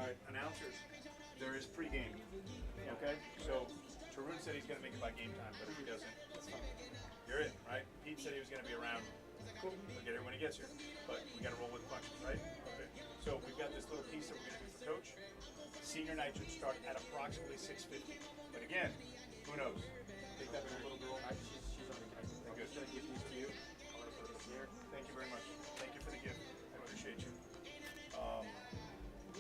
right, announcers. There is pregame. Okay? So, Tarun said he's going to make it by game time, but if he doesn't, you're it, right? Pete said he was going to be around. Cool. We'll get it when he gets here. But we got to roll with punches, right? Okay. So, we've got this little piece that we're going to do for Coach. Senior night should start at approximately 6:50. But again, who knows? Take that to the little girl. She's already got it. I'm just going to give these to you. I'm going to put this here. Thank you very much. Thank you for the gift. I appreciate you.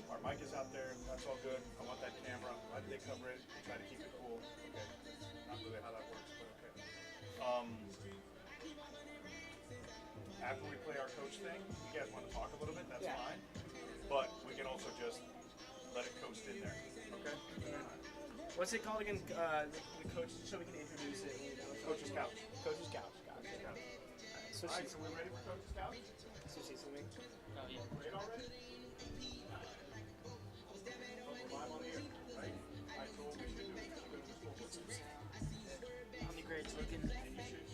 Our mic is out there. That's all good. I want that camera. Why did they cover it? Try to keep it cool. Okay. Not really how that works, but okay. After we play our coach thing, you guys want to talk a little bit? That's fine. But we can also just let it coast in there. Okay? What's it called again? The coach, so we can introduce it. Coach's Couch. Coach's Couch. Gotcha. All right, so we're ready for Coach's Couch? So see something? Oh, yeah. Great already? We're live on the air, right? All right, so what we should do is go to the school book. How many grades looking? And you should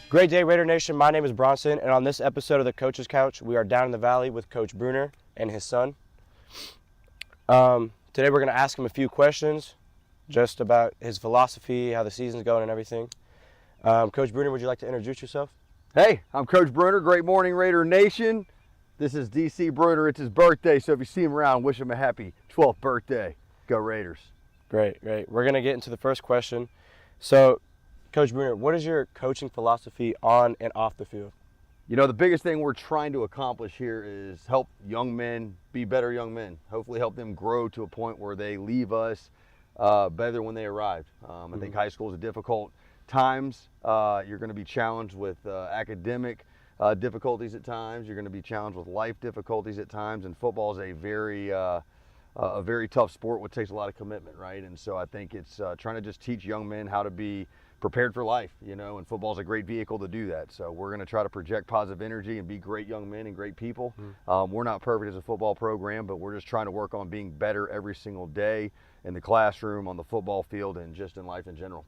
Great day, Raider Nation. My name is Bronson, and on this episode of the Coach's Couch, we are down in the valley with Coach Bruner and his son. Today we're going to ask him a few questions just about his philosophy, how the season's going, and everything. Coach Bruner, would you like to introduce yourself? Hey, I'm Coach Bruner. Great morning, Raider Nation. This is DC Bruner. It's his birthday, so if you see him around, wish him a happy 12th birthday. Go Raiders. Great. We're going to get into the first question. So, Coach Bruner, what is your coaching philosophy on and off the field? You know, the biggest thing we're trying to accomplish here is help young men be better young men. Hopefully help them grow to a point where they leave us better than when they arrived. I think high school is a difficult times. You're going to be challenged with academic difficulties at times. You're going to be challenged with life difficulties at times. And football is a very tough sport, which takes a lot of commitment, right? And so I think it's trying to just teach young men how to be prepared for life, you know, and football is a great vehicle to do that. So we're going to try to project positive energy and be great young men and great people. We're not perfect as a football program, but we're just trying to work on being better every single day in the classroom, on the football field, and just in life in general.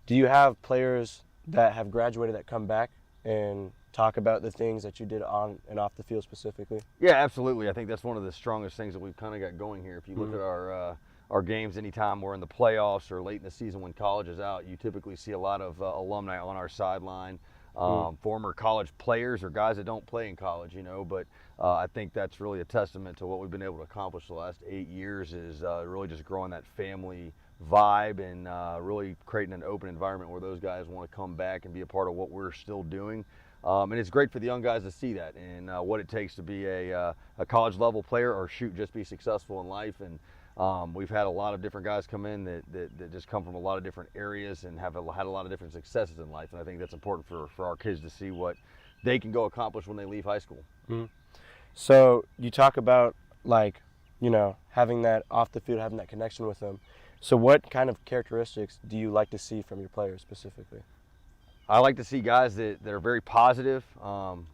Do you have players that have graduated that come back and talk about the things that you did on and off the field specifically? Yeah, absolutely. I think that's one of the strongest things that we've kind of got going here. If you look at our games, anytime we're in the playoffs or late in the season when college is out, you typically see a lot of alumni on our sideline, former college players or guys that don't play in college, you know. But I think that's really a testament to what we've been able to accomplish the last 8 years is really just growing that family vibe and really creating an open environment where those guys want to come back and be a part of what we're still doing. And it's great for the young guys to see that and what it takes to be a college level player or just be successful in life. And we've had a lot of different guys come in that just come from a lot of different areas and have had a lot of different successes in life. And I think that's important for our kids to see what they can go accomplish when they leave high school. So you talk about, like, you know, having that off the field, having that connection with them. So what kind of characteristics do you like to see from your players specifically? I like to see guys that are very positive.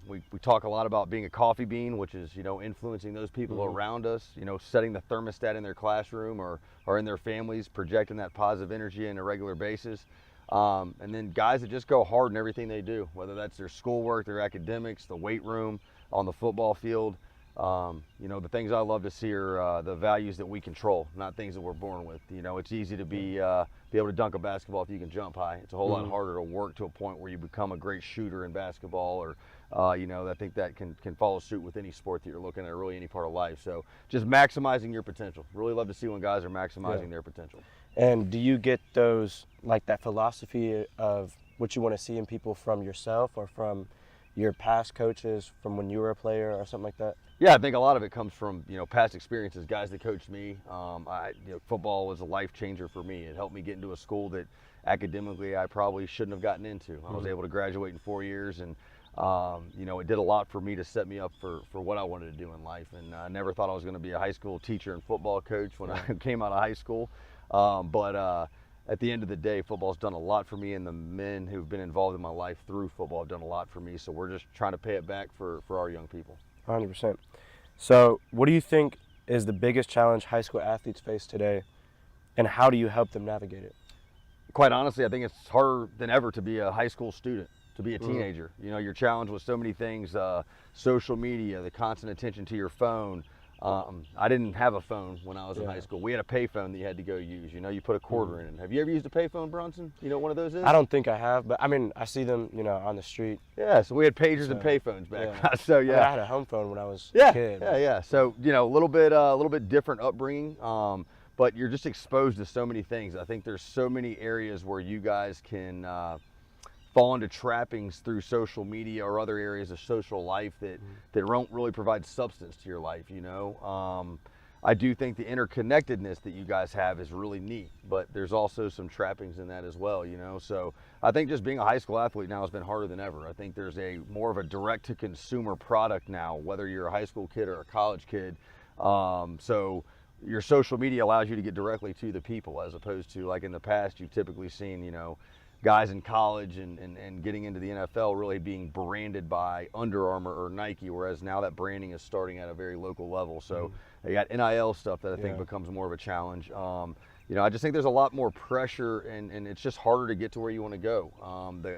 We talk a lot about being a coffee bean, which is, you know, influencing those people around us, you know, setting the thermostat in their classroom or in their families, projecting that positive energy on a regular basis. And then guys that just go hard in everything they do, whether that's their schoolwork, their academics, the weight room, on the football field. You know, the things I love to see are the values that we control, not things that we're born with. You know, it's easy to be able to dunk a basketball if you can jump high. It's a whole lot harder to work to a point where you become a great shooter in basketball, or you know, I think that can follow suit with any sport that you're looking at, really any part of life. So just maximizing your potential. Really love to see when guys are maximizing their potential. And do you get those, like, that philosophy of what you want to see in people from yourself or from your past coaches, from when you were a player or something like that? Yeah, I think a lot of it comes from, you know, past experiences, guys that coached me. You know, football was a life changer for me. It helped me get into a school that academically I probably shouldn't have gotten into. I was able to graduate in 4 years, and you know, it did a lot for me to set me up for what I wanted to do in life. And I never thought I was going to be a high school teacher and football coach when I came out of high school. But at the end of the day, football's done a lot for me, and the men who've been involved in my life through football have done a lot for me. So we're just trying to pay it back for our young people. 100%. So what do you think is the biggest challenge high school athletes face today, and how do you help them navigate it? Quite honestly, I think it's harder than ever to be a high school student, to be a teenager. You know, you're challenged with so many things, social media, the constant attention to your phone. I didn't have a phone when I was in high school. We had a pay phone that you had to go use. You know, you put a quarter in it. Have you ever used a pay phone, Bronson? You know what one of those is? I don't think I have, but I mean, I see them, you know, on the street. Yeah, so we had pagers and pay phones back then. So yeah, I mean, I had a home phone when I was a kid. Yeah. So, you know, a little bit different upbringing, but you're just exposed to so many things. I think there's so many areas where you guys can fall into trappings through social media or other areas of social life that don't really provide substance to your life, you know. I do think the interconnectedness that you guys have is really neat, but there's also some trappings in that as well, you know. So I think just being a high school athlete now has been harder than ever. I think there's more of a direct to consumer product now, whether you're a high school kid or a college kid. So your social media allows you to get directly to the people, as opposed to, like, in the past, you've typically seen, you know, guys in college and getting into the NFL really being branded by Under Armour or Nike, whereas now that branding is starting at a very local level. So you got NIL stuff that I think becomes more of a challenge. I just think there's a lot more pressure, and it's just harder to get to where you want to go.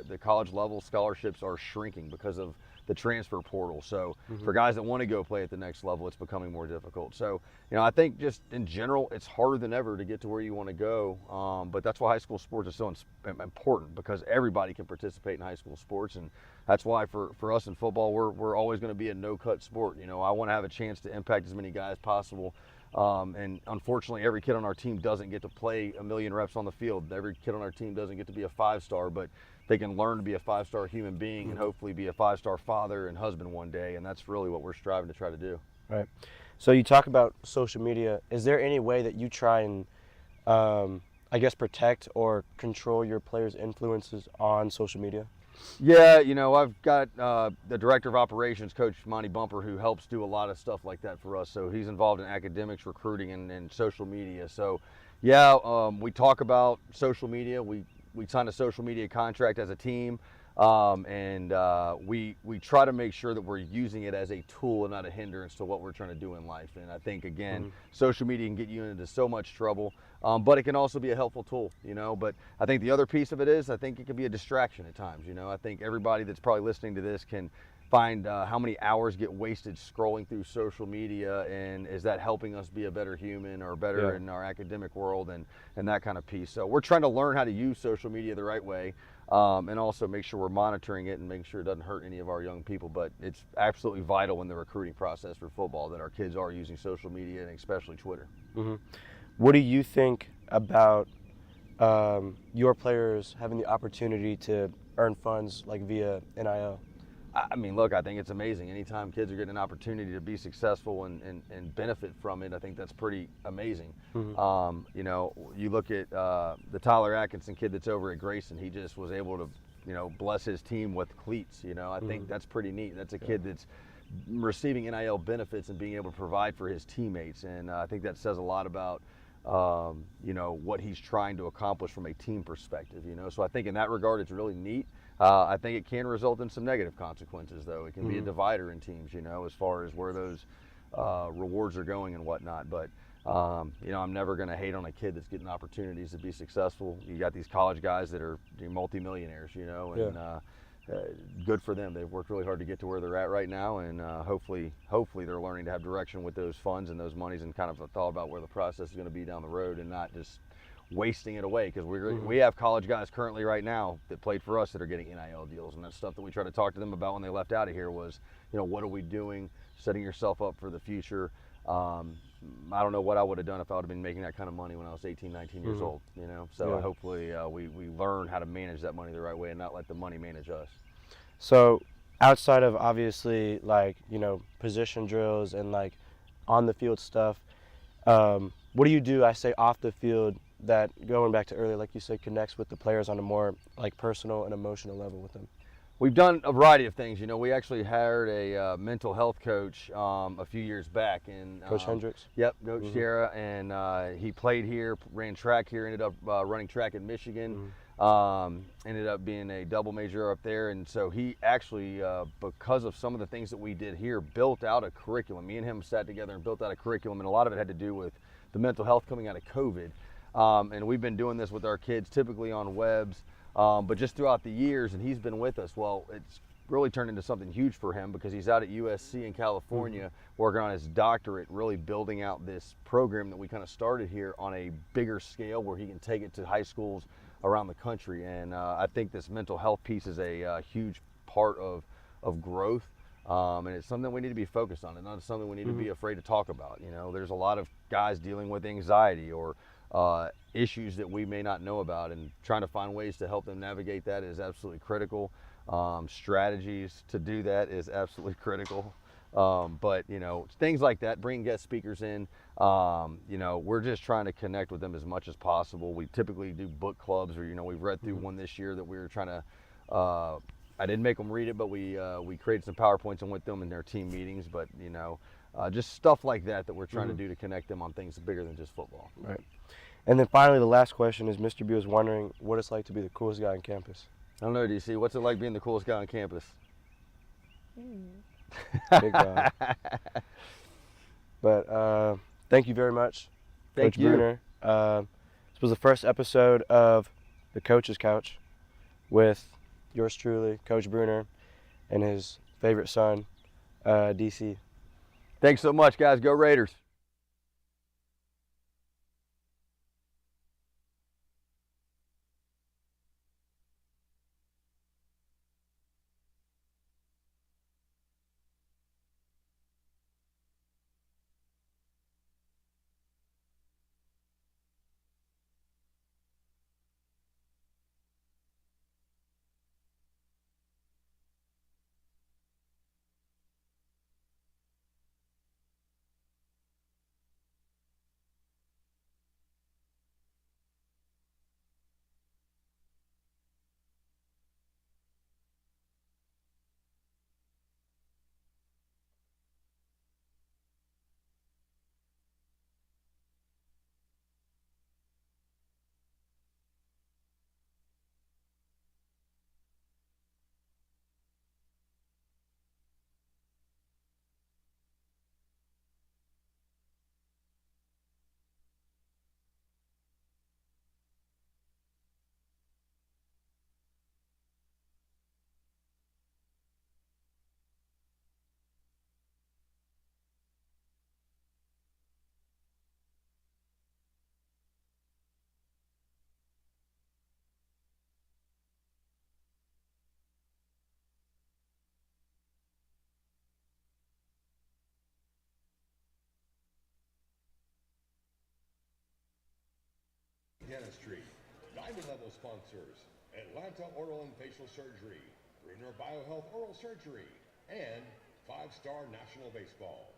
The college level scholarships are shrinking because of the transfer portal. So for guys that want to go play at the next level, it's becoming more difficult. So, I think just in general, it's harder than ever to get to where you want to go. But that's why high school sports is so important, because everybody can participate in high school sports. And that's why for us in football, we're always going to be a no-cut sport. I want to have a chance to impact as many guys as possible. And unfortunately, every kid on our team doesn't get to play a million reps on the field. Every kid on our team doesn't get to be a 5-star, but they can learn to be a 5-star human being and hopefully be a 5-star father and husband one day. And that's really what we're striving to try to do. Right. So you talk about social media. Is there any way that you try and, I guess, protect or control your players' influences on social media? Yeah, I've got the director of operations, Coach Monty Bumper, who helps do a lot of stuff like that for us. So he's involved in academics, recruiting, and social media. So, yeah, we talk about social media. We signed a social media contract as a team, and we try to make sure that we're using it as a tool and not a hindrance to what we're trying to do in life. And I think, again, social media can get you into so much trouble, but it can also be a helpful tool, But I think the other piece of it is, I think it can be a distraction at times, I think everybody that's probably listening to this can find how many hours get wasted scrolling through social media, and is that helping us be a better human or better in our academic world and that kind of piece. So we're trying to learn how to use social media the right way, and also make sure we're monitoring it and making sure it doesn't hurt any of our young people. But it's absolutely vital in the recruiting process for football that our kids are using social media, and especially Twitter. What do you think about your players having the opportunity to earn funds like via NIL? I mean, look, I think it's amazing. Anytime kids are getting an opportunity to be successful and benefit from it, I think that's pretty amazing. You look at the Tyler Atkinson kid that's over at Grayson. He just was able to, bless his team with cleats. I think that's pretty neat. That's a kid that's receiving NIL benefits and being able to provide for his teammates. And I think that says a lot about, what he's trying to accomplish from a team perspective. So I think in that regard, it's really neat. I think it can result in some negative consequences, though. It can be a divider in teams, as far as where those rewards are going and whatnot. But, I'm never going to hate on a kid that's getting opportunities to be successful. You got these college guys that are multimillionaires, and good for them. They've worked really hard to get to where they're at right now, and hopefully they're learning to have direction with those funds and those monies, and kind of a thought about where the process is going to be down the road, and not just wasting it away, because we have college guys currently right now that played for us that are getting NIL deals, and that's stuff that we try to talk to them about when they left out of here was, what are we doing, setting yourself up for the future. I don't know what I would have done if I would have been making that kind of money when I was 18, 19 years old, so hopefully we learn how to manage that money the right way and not let the money manage us. So outside of obviously position drills and on the field stuff, what do you do, I say off the field, that, going back to earlier, like you said, connects with the players on a more personal and emotional level with them? We've done a variety of things. We actually hired a mental health coach a few years back. And Coach Hendricks? Yep, Coach Sierra, and he played here, ran track here, ended up running track in Michigan, ended up being a double major up there. And so he actually, because of some of the things that we did here, built out a curriculum. Me and him sat together and built out a curriculum, and a lot of it had to do with the mental health coming out of COVID. And we've been doing this with our kids, typically on webs, but just throughout the years, and he's been with us. Well, it's really turned into something huge for him, because he's out at USC in California working on his doctorate, really building out this program that we kind of started here on a bigger scale, where he can take it to high schools around the country. And I think this mental health piece is a huge part of growth. And it's something we need to be focused on, and not something we need to be afraid to talk about. There's a lot of guys dealing with anxiety or issues that we may not know about, and trying to find ways to help them navigate that is absolutely critical. Strategies to do that is absolutely critical. But things like that, bring guest speakers in, we're just trying to connect with them as much as possible. We typically do book clubs, or we've read through one this year that we were trying to, I didn't make them read it, but we created some PowerPoints and went with them in their team meetings. But just stuff like that we're trying to do to connect them on things bigger than just football. Right. And then finally, the last question is, Mr. B was wondering what it's like to be the coolest guy on campus. I don't know, DC. What's it like being the coolest guy on campus? Big guy. But thank you very much, Thank Coach you. Bruner. This was the first episode of the Coach's Couch with yours truly, Coach Bruner, and his favorite son, DC. Thanks so much, guys. Go Raiders. Dentistry, Diamond Level sponsors, Atlanta Oral and Facial Surgery, Bruner Biohealth Oral Surgery, and 5-Star National Baseball.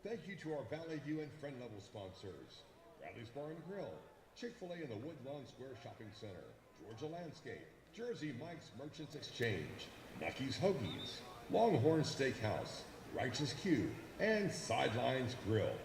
Thank you to our Valley View and Friend Level sponsors, Bradley's Bar and Grill, Chick-fil-A in the Woodlawn Square Shopping Center, Georgia Landscape, Jersey Mike's Merchants Exchange, Nucky's Hoagies, Longhorn Steakhouse, Righteous Q, and Sidelines Grill.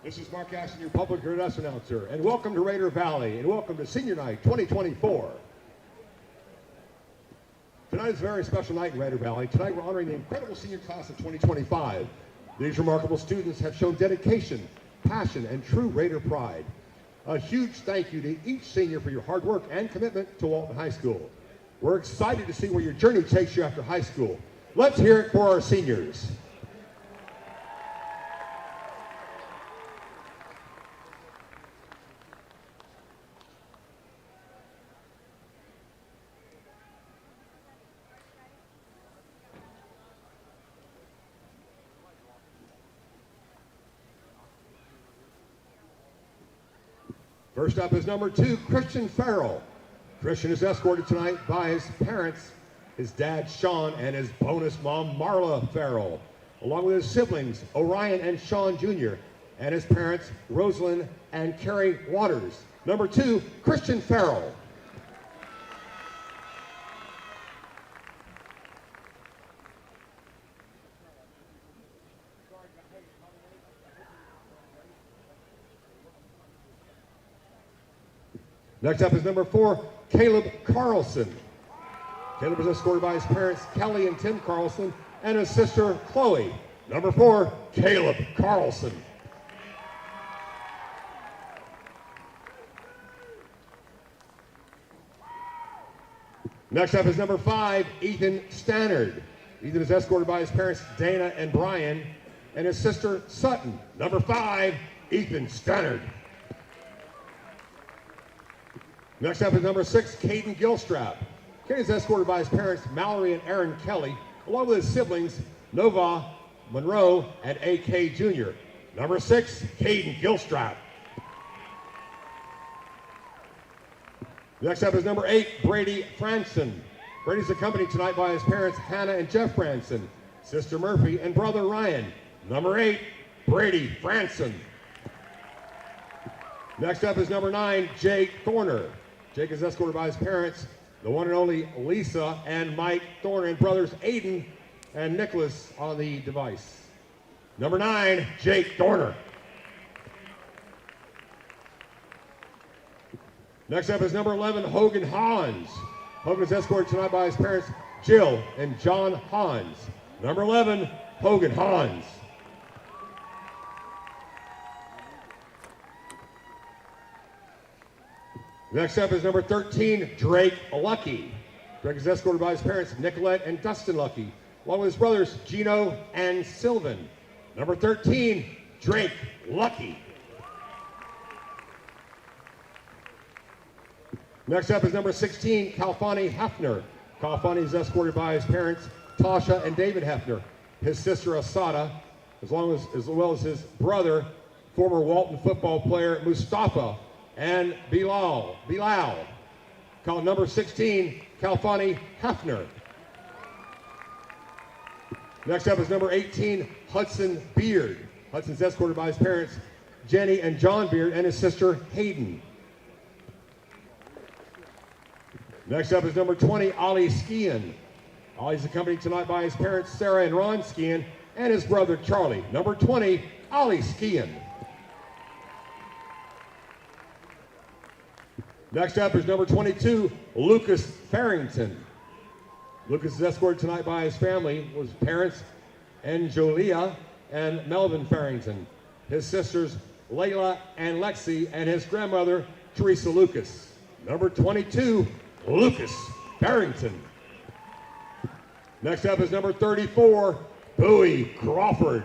This is Mark Ashton, your public address announcer, and welcome to Raider Valley, and welcome to Senior Night 2024. Tonight is a very special night in Raider Valley. Tonight we're honoring the incredible senior class of 2025. These remarkable students have shown dedication, passion, and true Raider pride. A huge thank you to each senior for your hard work and commitment to Walton High School. We're excited to see where your journey takes you after high school. Let's hear it for our seniors. First up is number 2, Christian Farrell. Christian is escorted tonight by his parents, his dad, Sean, and his bonus mom, Marla Farrell, along with his siblings, Orion and Sean Jr., and his parents, Rosalind and Carrie Waters. Number 2, Christian Farrell. Next up is number 4, Caleb Carlson. Caleb is escorted by his parents, Kelly and Tim Carlson, and his sister, Chloe. Number 4, Caleb Carlson. Next up is number 5, Ethan Stannard. Ethan is escorted by his parents, Dana and Brian, and his sister, Sutton. Number 5, Ethan Stannard. Next up is number 6, Caden Gilstrap. Caden is escorted by his parents, Mallory and Aaron Kelly, along with his siblings, Nova, Monroe, and A.K. Jr. Number 6, Caden Gilstrap. Next up is number 8, Brady Franson. Brady's accompanied tonight by his parents, Hannah and Jeff Franson, sister Murphy, and brother Ryan. Number 8, Brady Franson. Next up is number 9, Jake Thorner. Jake is escorted by his parents, the one and only Lisa and Mike Thorne, and brothers Aiden and Nicholas on the device. Number 9, Jake Dorner. Next up is number 11, Hogan Hans. Hogan is escorted tonight by his parents, Jill and John Hans. Number 11, Hogan Hans. Next up is number 13, Drake Lucky. Drake is escorted by his parents, Nicolette and Dustin Lucky, along with his brothers, Gino and Sylvan. Number 13, Drake Lucky. Next up is number 16, Kalfani Hefner. Kalfani is escorted by his parents, Tasha and David Hefner, his sister Asada, as well as his brother, former Walton football player Mustafa, and Bilal. Called number 16, Kalfani Hefner. Next up is number 18, Hudson Beard. Hudson's escorted by his parents, Jenny and John Beard, and his sister Hayden. Next up is number 20, Ollie Skian. Ollie's accompanied tonight by his parents, Sarah and Ron Skian, and his brother, Charlie. Number 20, Ollie Skian. Next up is number 22, Lucas Farrington. Lucas is escorted tonight by his family, his parents, Angelia and Melvin Farrington, his sisters, Layla and Lexi, and his grandmother, Teresa Lucas. Number 22, Lucas Farrington. Next up is number 34, Bowie Crawford.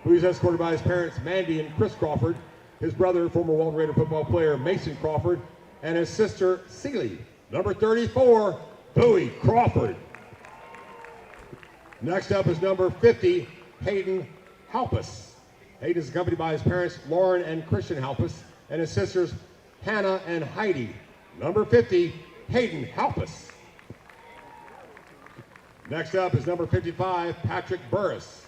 Bowie's escorted by his parents, Mandy and Chris Crawford, his brother, former Walton Raider football player, Mason Crawford, and his sister, Celie. Number 34, Bowie Crawford. Next up is number 50, Hayden Halpus. Hayden is accompanied by his parents, Lauren and Christian Halpus, and his sisters, Hannah and Heidi. Number 50, Hayden Halpus. Next up is number 55, Patrick Burris.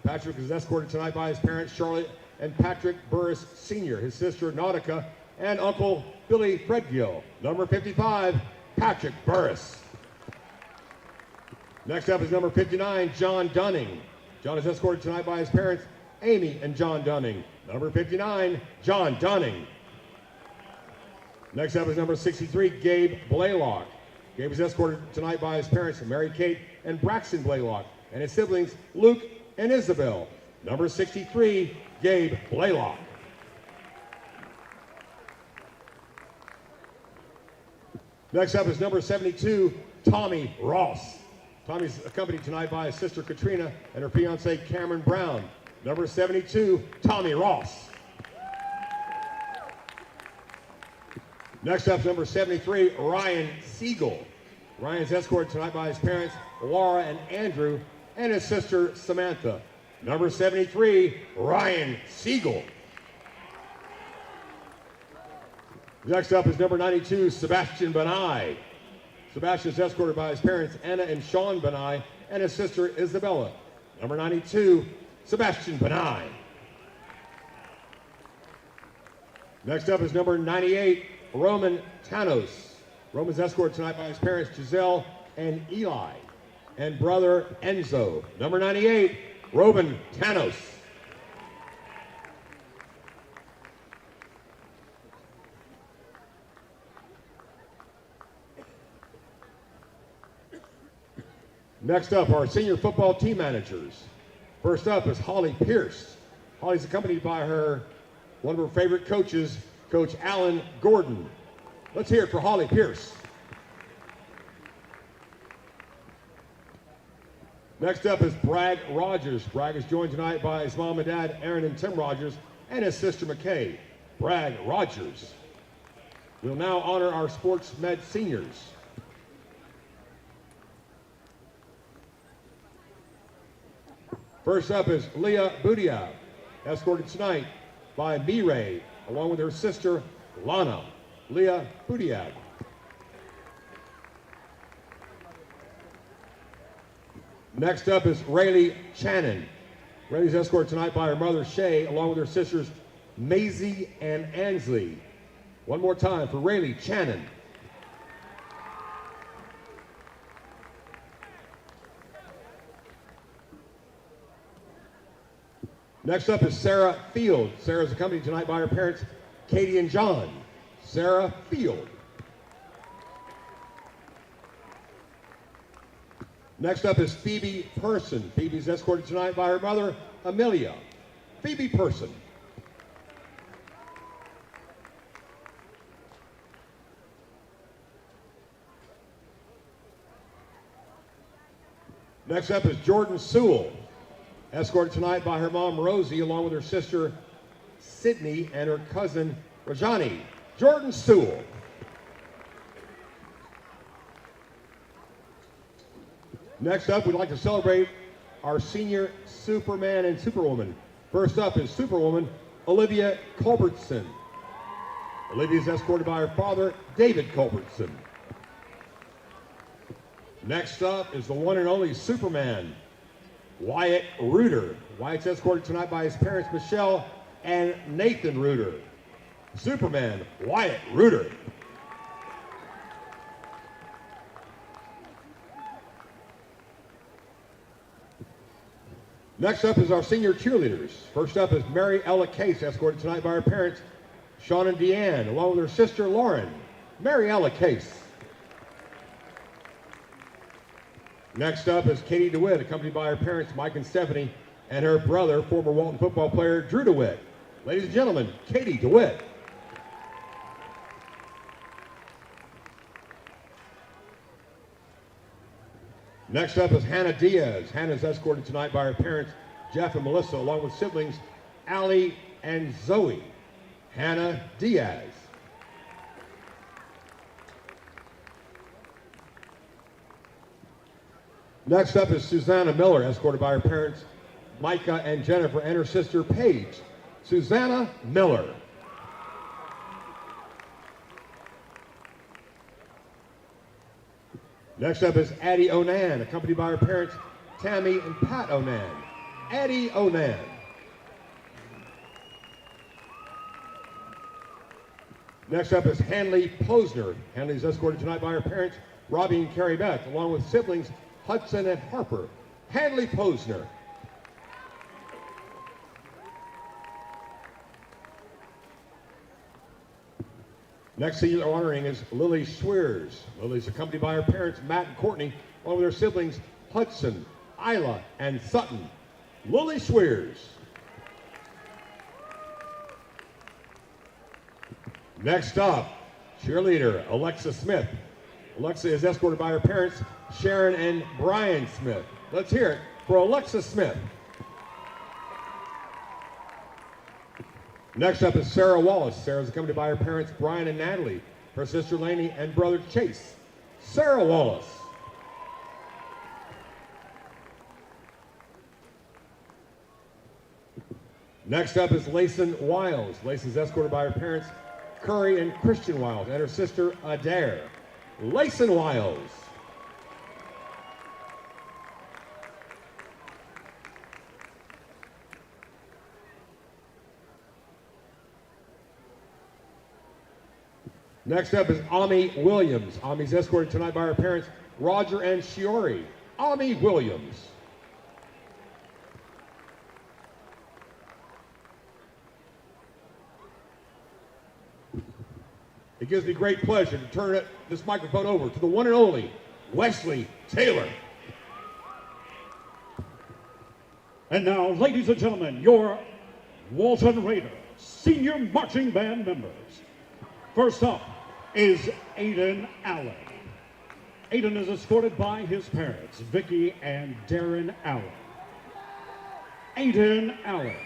Patrick is escorted tonight by his parents, Charlotte and Patrick Burris Sr., his sister, Nautica, and Uncle Billy Fredgill. Number 55, Patrick Burris. Next up is number 59, John Dunning. John is escorted tonight by his parents, Amy and John Dunning. Number 59, John Dunning. Next up is number 63, Gabe Blaylock. Gabe is escorted tonight by his parents, Mary Kate and Braxton Blaylock, and his siblings, Luke and Isabel. Number 63, Gabe Blaylock. Next up is number 72, Tommy Ross. Tommy's accompanied tonight by his sister Katrina and her fiance Cameron Brown. Number 72, Tommy Ross. Next up is number 73, Ryan Siegel. Ryan's escorted tonight by his parents, Laura and Andrew, and his sister Samantha. Number 73, Ryan Siegel. Next up is number 92, Sebastian Benai. Sebastian is escorted by his parents, Anna and Sean Benai, and his sister Isabella. Number 92, Sebastian Benai. Next up is number 98, Roman Tanos. Roman's escorted tonight by his parents, Giselle and Eli, and brother Enzo. Number 98, Roman Tanos. Next up, our senior football team managers. First up is Holly Pierce. Holly's accompanied by one of her favorite coaches, Coach Alan Gordon. Let's hear it for Holly Pierce. Next up is Bragg Rogers. Bragg is joined tonight by his mom and dad, Aaron and Tim Rogers, and his sister McKay. Bragg Rogers. We'll now honor our sports med seniors. First up is Leah Budiab, escorted tonight by Mireille, along with her sister, Lana. Leah Budiab. Next up is Rayleigh Channon. Rayleigh's escorted tonight by her mother, Shay, along with her sisters, Maisie and Ansley. One more time for Rayleigh Channon. Next up is Sarah Field. Sarah's accompanied tonight by her parents, Katie and John. Sarah Field. Next up is Phoebe Person. Phoebe's escorted tonight by her mother, Amelia. Phoebe Person. Next up is Jordan Sewell, escorted tonight by her mom, Rosie, along with her sister, Sydney, and her cousin, Rajani. Jordan Sewell. Next up, we'd like to celebrate our senior Superman and Superwoman. First up is Superwoman, Olivia Culbertson. Olivia is escorted by her father, David Culbertson. Next up is the one and only Superman, Wyatt Reuter. Wyatt's escorted tonight by his parents, Michelle and Nathan Reuter. Superman, Wyatt Reuter. Next up is our senior cheerleaders. First up is Mary Ella Case, escorted tonight by her parents, Sean and Deanne, along with her sister, Lauren. Mary Ella Case. Next up is Katie DeWitt, accompanied by her parents, Mike and Stephanie, and her brother, former Walton football player, Drew DeWitt. Ladies and gentlemen, Katie DeWitt. Next up is Hannah Diaz. Hannah's escorted tonight by her parents, Jeff and Melissa, along with siblings, Allie and Zoe. Hannah Diaz. Next up is Susanna Miller, escorted by her parents, Micah and Jennifer, and her sister, Paige. Susanna Miller. Next up is Addie Onan, accompanied by her parents, Tammy and Pat Onan. Addie Onan. Next up is Hanley Posner. Hanley is escorted tonight by her parents, Robbie and Carrie Beth, along with siblings, Hudson and Harper. Hanley Posner. Next senior honoring is Lily Schweers. Lily's accompanied by her parents, Matt and Courtney, along with their siblings, Hudson, Isla, and Sutton. Lily Schweers. Next up, cheerleader Alexa Smith. Alexa is escorted by her parents, Sharon and Brian Smith. Let's hear it for Alexa Smith. Next up is Sarah Wallace. Sarah's accompanied by her parents, Brian and Natalie, her sister Lainey, and brother Chase. Sarah Wallace. Next up is Layson Wiles. Layson's escorted by her parents, Curry and Christian Wiles, and her sister Adair. Layson Wiles. Next up is Ami Williams. Ami's escorted tonight by her parents, Roger and Shiori. Ami Williams. It gives me great pleasure to turn this microphone over to the one and only Wesley Taylor. And now, ladies and gentlemen, your Walton Raiders senior marching band members. First up is Aiden Allen. Aiden is escorted by his parents, Vicky and Darren Allen. Aiden Allen.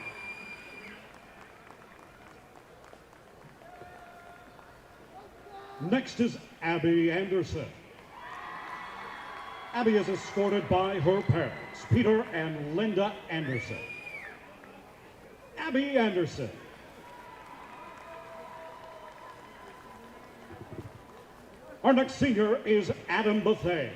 Next is Abby Anderson. Abby is escorted by her parents, Peter and Linda Anderson. Abby Anderson. Our next senior is Adam Buffet.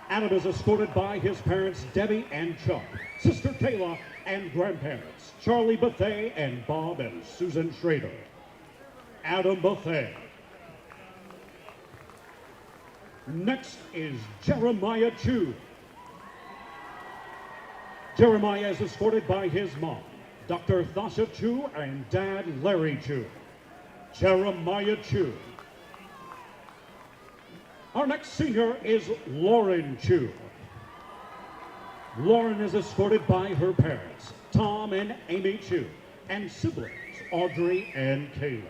Adam is escorted by his parents, Debbie and Chuck, sister Kayla, and grandparents, Charlie Buffet and Bob and Susan Schrader. Adam Buffet. Next is Jeremiah Chu. Jeremiah is escorted by his mom, Dr. Thasha Chu, and Dad Larry Chu. Jeremiah Chu. Our next senior is Lauren Chu. Lauren is escorted by her parents, Tom and Amy Chu, and siblings, Audrey and Kayla.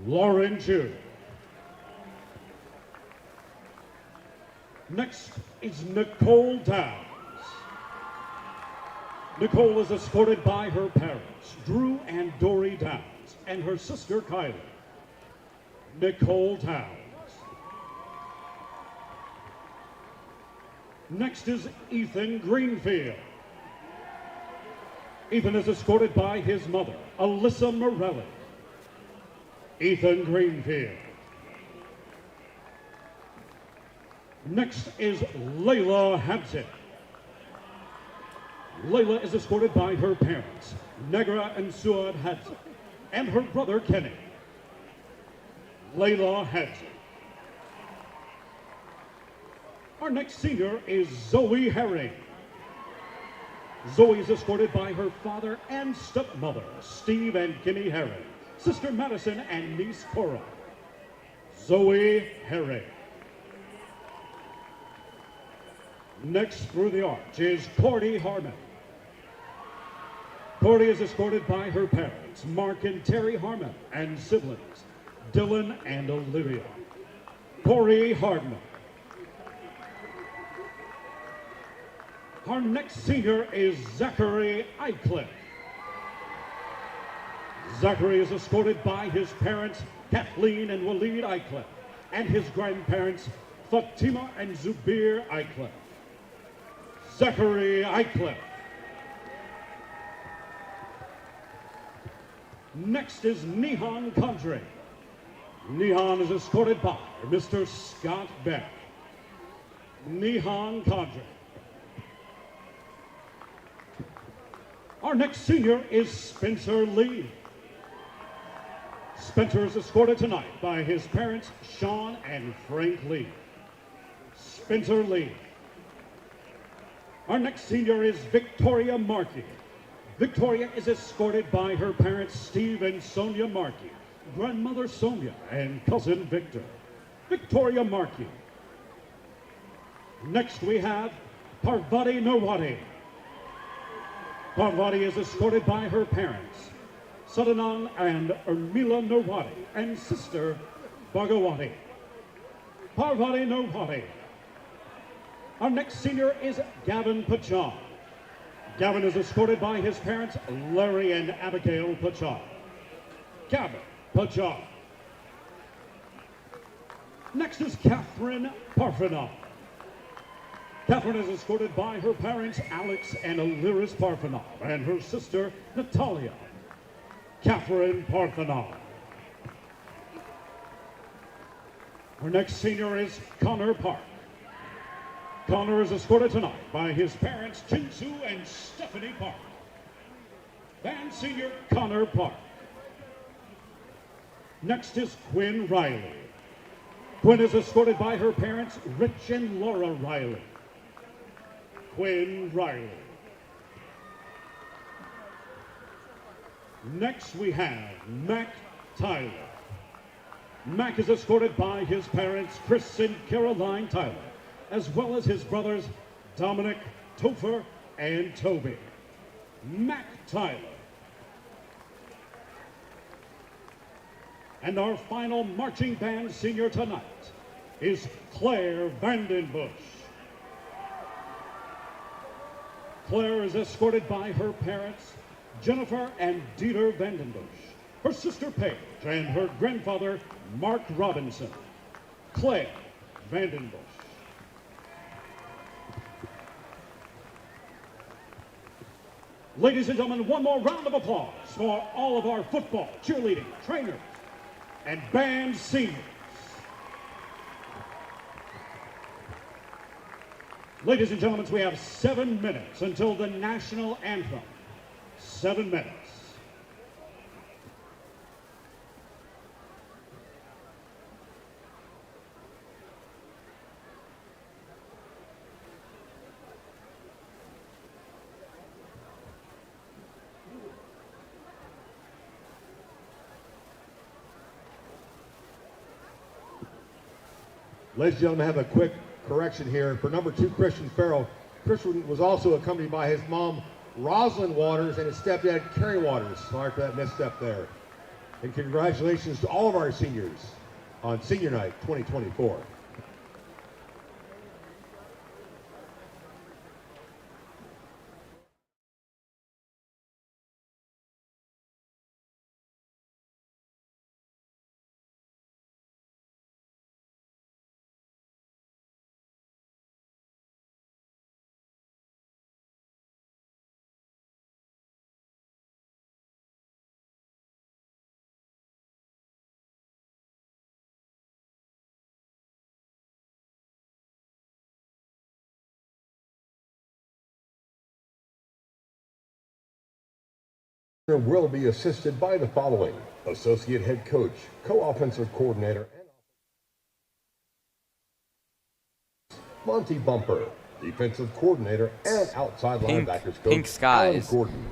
Lauren Chu. Next is Nicole Downs. Nicole is escorted by her parents, Drew and Dory Downs, and her sister Kylie. Nicole Downs. Next is Ethan Greenfield. Ethan is escorted by his mother, Alyssa Morelli. Ethan Greenfield. Next is Layla Hampton. Layla is escorted by her parents, Negra and Suad Hampton, and her brother Kenny. Layla Hampton. Our next senior is Zoe Herring. Zoe is escorted by her father and stepmother, Steve and Kimmy Herring, sister Madison and niece Cora. Zoe Herring. Next through the arch is Cordy Harmon. Cordy is escorted by her parents, Mark and Terry Harmon, and siblings, Dylan and Olivia. Corey Hardman. Our next senior is Zachary Eycliffe. Zachary is escorted by his parents, Kathleen and Waleed Eycliffe, and his grandparents, Fatima and Zubir Eycliffe. Zachary Eycliffe. Next is Nihan Condre. Nihan is escorted by Mr. Scott Beck. Nihan Condre. Our next senior is Spencer Lee. Spencer is escorted tonight by his parents, Sean and Frank Lee. Spencer Lee. Our next senior is Victoria Markey. Victoria is escorted by her parents, Steve and Sonia Markey, grandmother Sonia, and cousin Victor. Victoria Markey. Next we have Parvati Nawadi. Parvati is escorted by her parents, Sadanang and Urmila Nawadi, and sister Bhagawati. Parvati Nawadi. Our next senior is Gavin Pachon. Gavin is escorted by his parents, Larry and Abigail Pachon. Gavin Pachon. Next is Catherine Parfenov. Catherine is escorted by her parents, Alex and Aliris Parfenov, and her sister, Natalia. Catherine Parfenov. Our next senior is Connor Park. Connor is escorted tonight by his parents, Chinsu and Stephanie Park. Band senior Connor Park. Next is Quinn Riley. Quinn is escorted by her parents, Rich and Laura Riley. Quinn Riley. Next we have Mac Tyler. Mac is escorted by his parents, Chris and Caroline Tyler, as well as his brothers, Dominic, Topher, and Toby. Mac Tyler. And our final marching band senior tonight is Claire Vandenbush. Claire is escorted by her parents, Jennifer and Dieter Vandenbush, her sister Paige, and her grandfather, Mark Robinson. Claire Vandenbush. Ladies and gentlemen, one more round of applause for all of our football, cheerleading, trainers, and band seniors. Ladies and gentlemen, we have 7 minutes until the national anthem. 7 minutes. Ladies and gentlemen, I have a quick correction here. For number 2, Christian Farrell, Christian was also accompanied by his mom, Rosalind Waters, and his stepdad, Kerry Waters. Sorry for that misstep there. And congratulations to all of our seniors on Senior Night 2024. Will be assisted by the following: Associate Head Coach, Co-Offensive Coordinator, and Monty Bumper, Defensive Coordinator and Outside Linebackers Coach, Pink skies. Alan Gordon,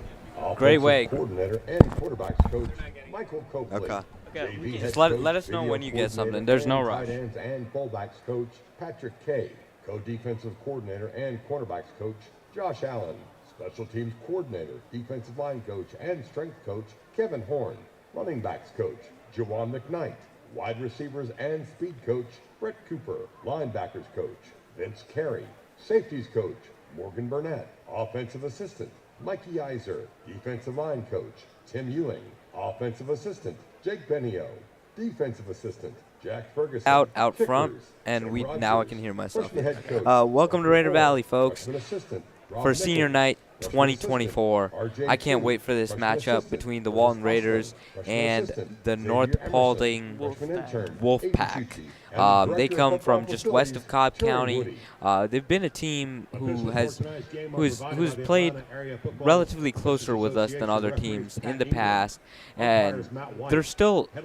Great Offensive way. Coordinator and Quarterbacks Coach, Michael Copley. Okay. JV Head Just Coach, let us know Video when you get Coordinator, something. There's no and rush. Tight ends and fullbacks Coach Patrick Kay, Co-Defensive Coordinator and Cornerbacks Coach Josh Allen, Special Teams Coordinator, Defensive Line Coach and Strength Coach Kevin Horn, Running Backs Coach Jawan McKnight, Wide Receivers and Speed Coach Brett Cooper, Linebackers Coach Vince Carey, Safeties Coach Morgan Burnett, Offensive Assistant Mikey Iser, Defensive Line Coach Tim Ewing, Offensive Assistant Jake Benio, Defensive Assistant Jack Ferguson, Out front, Kickers, and Tim now I Rogers, can hear myself. Freshman Head Coach Welcome to Raider Valley, folks, Freshman Assistant Rob for Senior Nichols, Night Freshman 2024. Assistant, I can't RJ wait for this Freshman matchup Assistant, between the Curtis Walton Huston, Raiders Freshman and Assistant, the Xavier North Emerson, Paulding Freshman Intern, Wolf Aiden Pack. Tucci, and the They Director come of from Football just west of Facilities, Cobb Terry County. Woody. They've been a team who's Who's played relatively closer with us than other teams in the past, and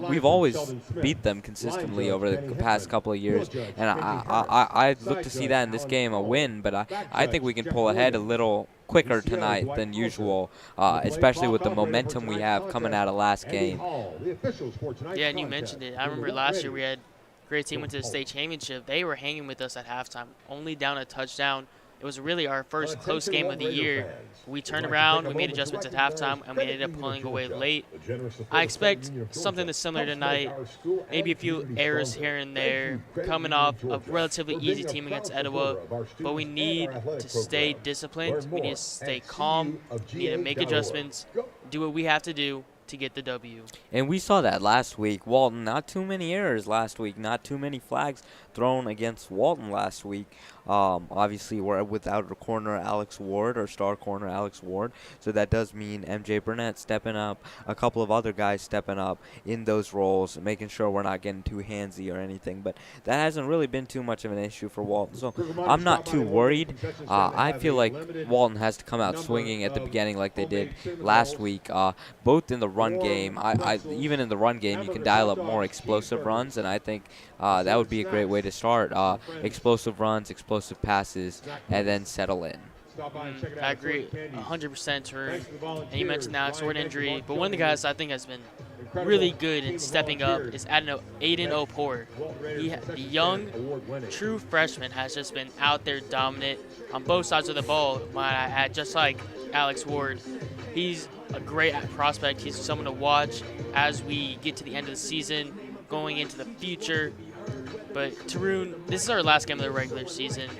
we've always beat them consistently over the past couple of years, and I look to see that in this game a win, but I think we can pull ahead a little quicker tonight than usual, especially with the momentum we have coming out of last game. Yeah, and you mentioned it. I remember last year we had a great team went to the state championship. They were hanging with us at halftime, only down a touchdown. It was really our first close game of the year. We turned around, we made adjustments at halftime, and we ended up pulling away late. I expect something that's similar tonight, maybe a few errors here and there, coming off a relatively easy team against Etowah, but we need to stay disciplined, we need to stay calm, we need to make adjustments, do what we have to do to get the W. And we saw that last week. Walton, not too many errors last week, not too many flags thrown against Walton last week. Obviously, we're without our corner Alex Ward, our star corner Alex Ward, so that does mean MJ Burnett stepping up, a couple of other guys stepping up in those roles, making sure we're not getting too handsy or anything, but that hasn't really been too much of an issue for Walton, so I'm not too worried. I feel like Walton has to come out swinging at the beginning like they did last week, both in the run game. Even in the run game, you can dial up more explosive runs, and I think that would be a great way to start. Explosive runs, explosive passes, and then settle in. I agree 100%, Tarun. And you mentioned Alex Ward injury, but one of the guys I think has been really good in stepping up is Aiden Opor. The young, true freshman has just been out there dominant on both sides of the ball, just like Alex Ward. He's a great prospect. He's someone to watch as we get to the end of the season, going into the future. But Tarun, this is our last game of the regular season.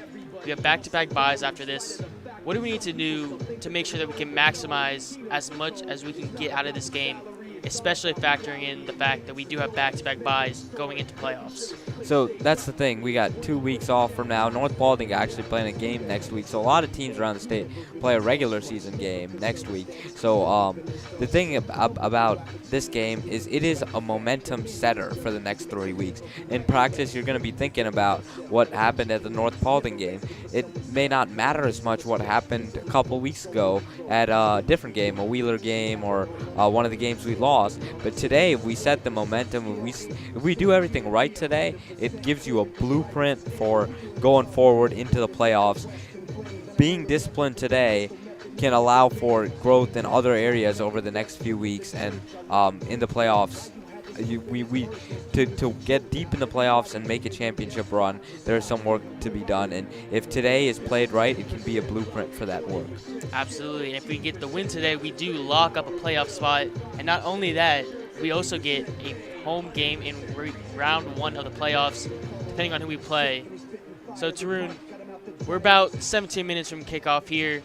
We have back-to-back buys after this. What do we need to do to make sure that we can maximize as much as we can get out of this game, especially factoring in the fact that we do have back-to-back buys going into playoffs? So that's the thing. We got 2 weeks off from now. North Paulding actually playing a game next week. So a lot of teams around the state play a regular season game next week. So the thing about this game is it is a momentum setter for the next 3 weeks. In practice, you're going to be thinking about what happened at the North Paulding game. It may not matter as much what happened a couple weeks ago at a different game, a Wheeler game, or one of the games we lost. But today, if we set the momentum, if we do everything right today, it gives you a blueprint for going forward into the playoffs. Being disciplined today can allow for growth in other areas over the next few weeks, and in the playoffs To get deep in the playoffs and make a championship run, there's some work to be done. And if today is played right, it can be a blueprint for that work. Absolutely. And if we get the win today, we do lock up a playoff spot. And not only that, we also get a home game in round 1 of the playoffs, depending on who we play. So, Tarun, we're about 17 minutes from kickoff here.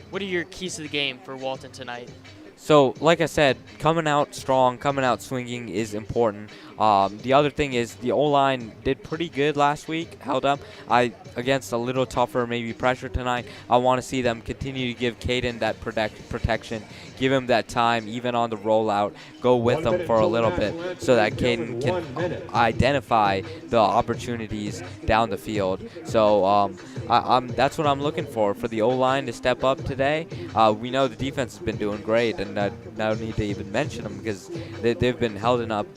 What are your keys to the game for Walton tonight? So, like I said, coming out strong, coming out swinging is important. The other thing is the O-line did pretty good last week, held up. Against a little tougher maybe pressure tonight, I want to see them continue to give Caden that protection, give him that time, even on the rollout, go with them for a little bit so that Caden can identify the opportunities down the field. So that's what I'm looking for the O-line to step up today. We know the defense has been doing great, and I don't need to even mention them because they've been holding up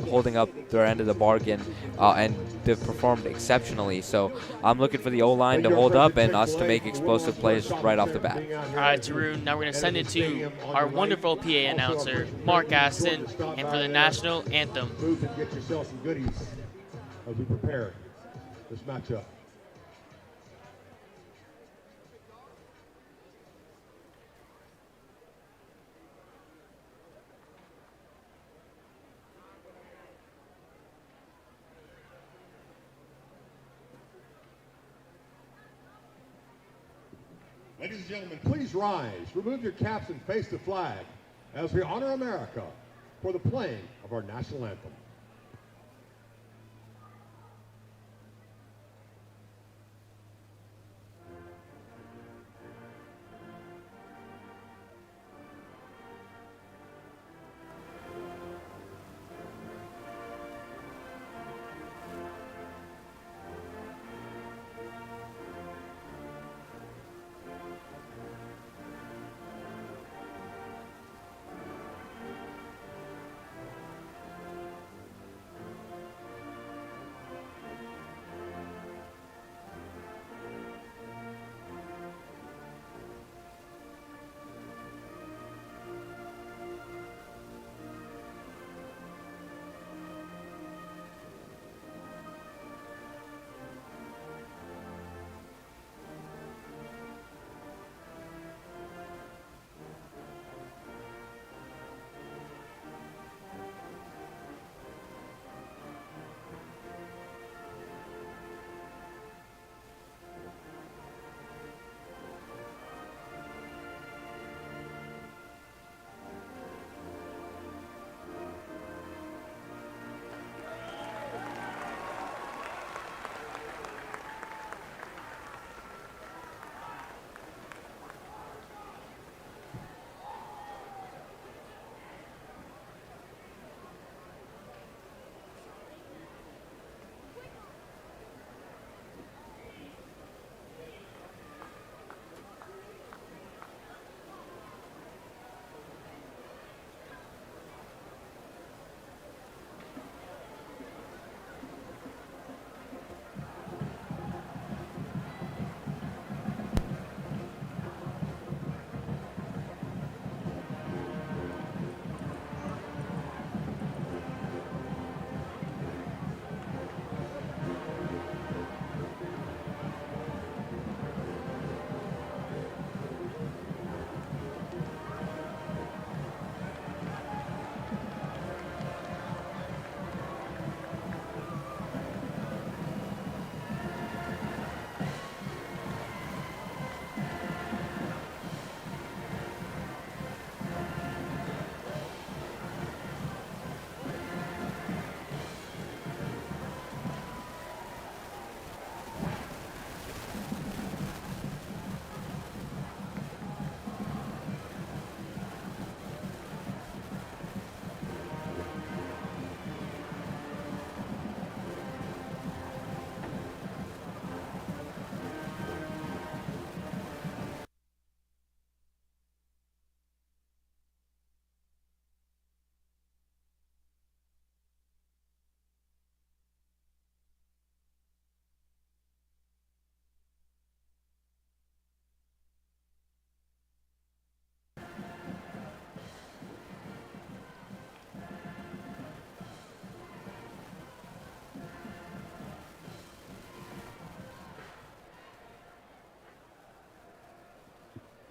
their end of the bargain, and they've performed exceptionally. So I'm looking for the O-line to hold up and us to make explosive plays right off the bat. All right, Tarun, now we're going to send it to our wonderful PA announcer, Mark Aston, and for the national anthem. Move and get yourself some goodies as we prepare this matchup. Ladies and gentlemen, please rise, remove your caps and face the flag as we honor America for the playing of our national anthem.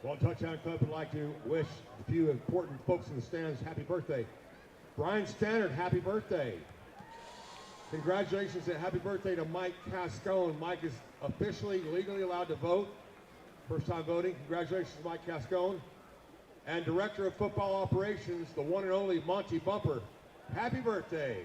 Walton Touchdown Club would like to wish a few important folks in the stands happy birthday. Brian Stannard, happy birthday. Congratulations and happy birthday to Mike Cascone. Mike is officially legally allowed to vote. First time voting. Congratulations, Mike Cascone. And Director of Football Operations, the one and only Monty Bumper. Happy birthday.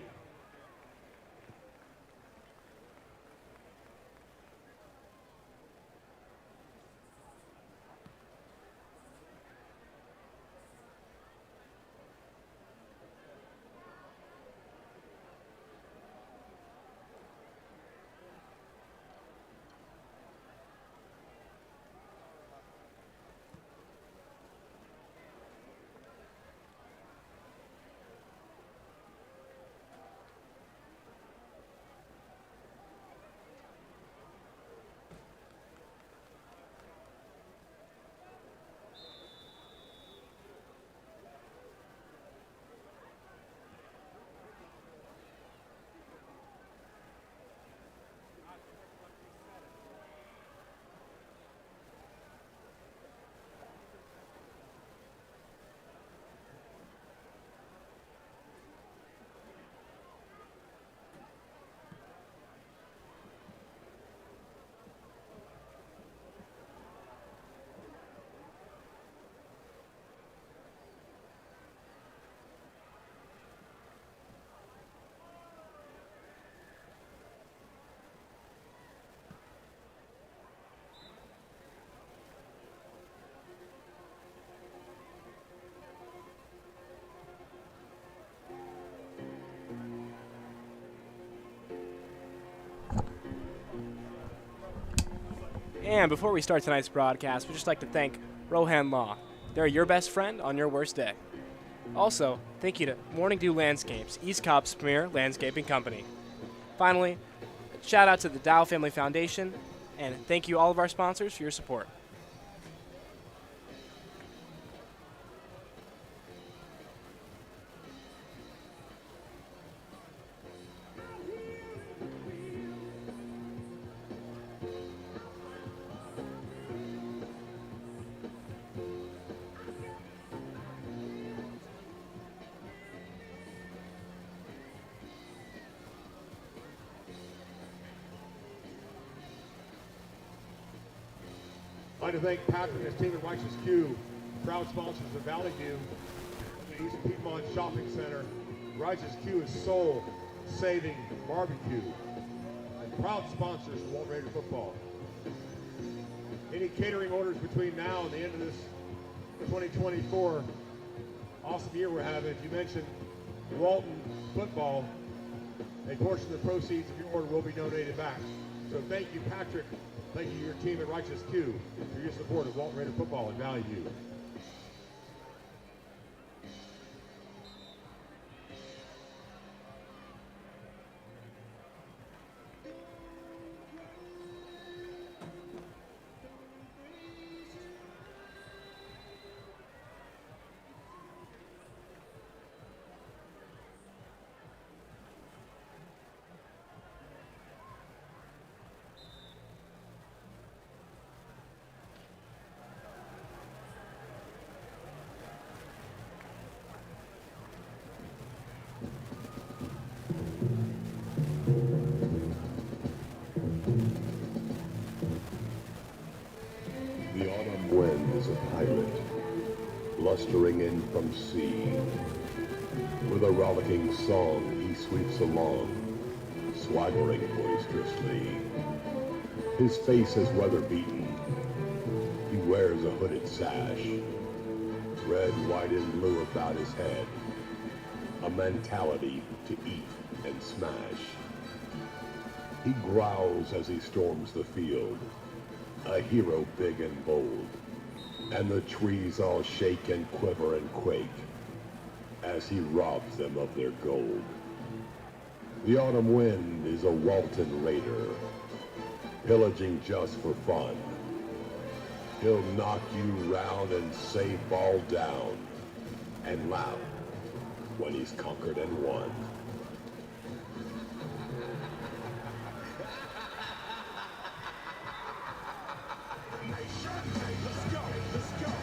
And before we start tonight's broadcast, we'd just like to thank Rohan Law. They're your best friend on your worst day. Also, thank you to Morning Dew Landscapes, East Cobb's premier landscaping company. Finally, shout out to the Dow Family Foundation, and thank you all of our sponsors for your support. I'd like to thank Patrick and his team at Righteous Q, proud sponsors of Valley View, the East Piedmont Shopping Center. Righteous Q is soul-saving barbecue, and proud sponsors of Walton Raider football. Any catering orders between now and the end of this 2024 awesome year we're having, if you mention Walton football, a portion of the proceeds of your order will be donated back. So thank you, Patrick. Thank you to your team at Righteous Q for your support of Walton Raider football and Valley View. The autumn wind is a pirate, blustering in from sea. With a rollicking song he sweeps along, swaggering boisterously. His face is weather-beaten. He wears a hooded sash, red, white, and blue about his head, a mentality to eat and smash. He growls as he storms the field, a hero big and bold, and the trees all shake and quiver and quake as he robs them of their gold. The autumn wind is a Walton Raider, pillaging just for fun. He'll knock you round and say fall down, and laugh when he's conquered and won. Let's go, let's go.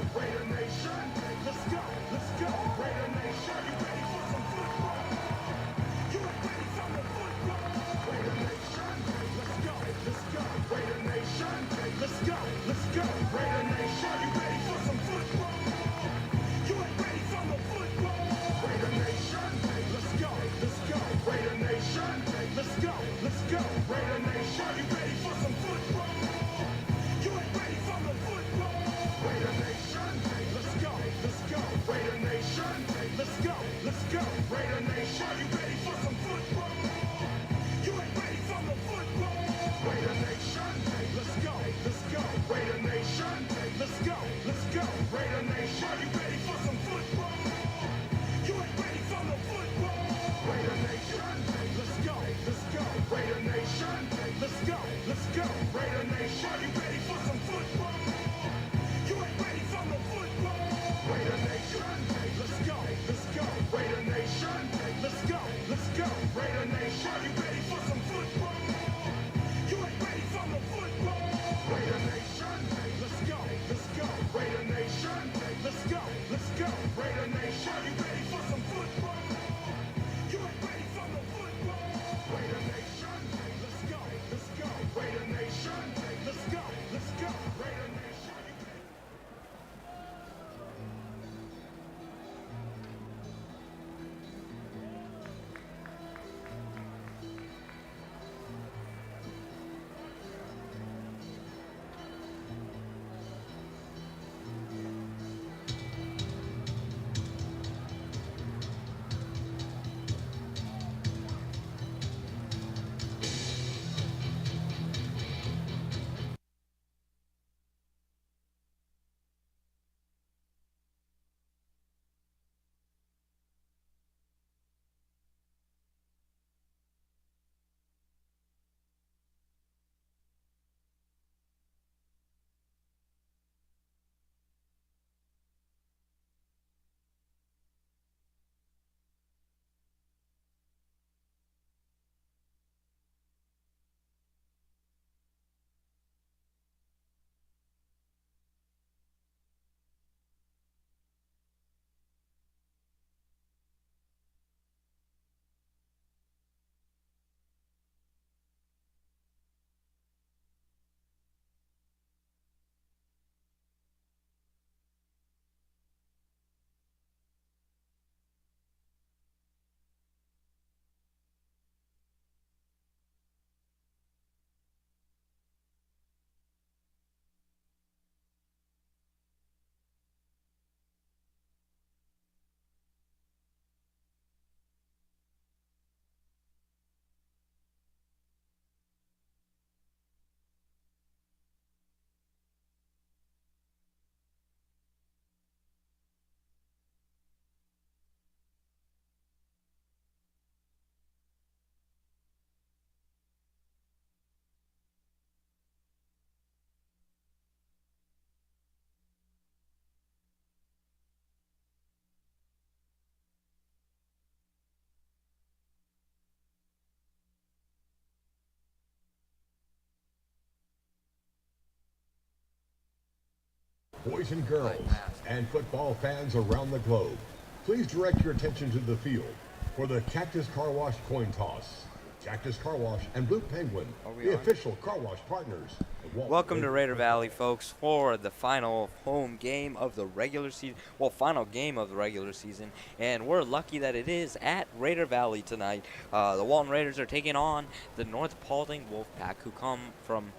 boys and girls, and football fans around the globe. Please direct your attention to the field for the Cactus Car Wash coin toss. Cactus Car Wash and Blue Penguin, the official car wash partners of Walton Welcome to Raiders. Raider Valley, folks, for the final home game of the regular season. Well, final game of the regular season, and we're lucky that it is at Raider Valley tonight. The Walton Raiders are taking on the North Paulding Wolfpack, who come from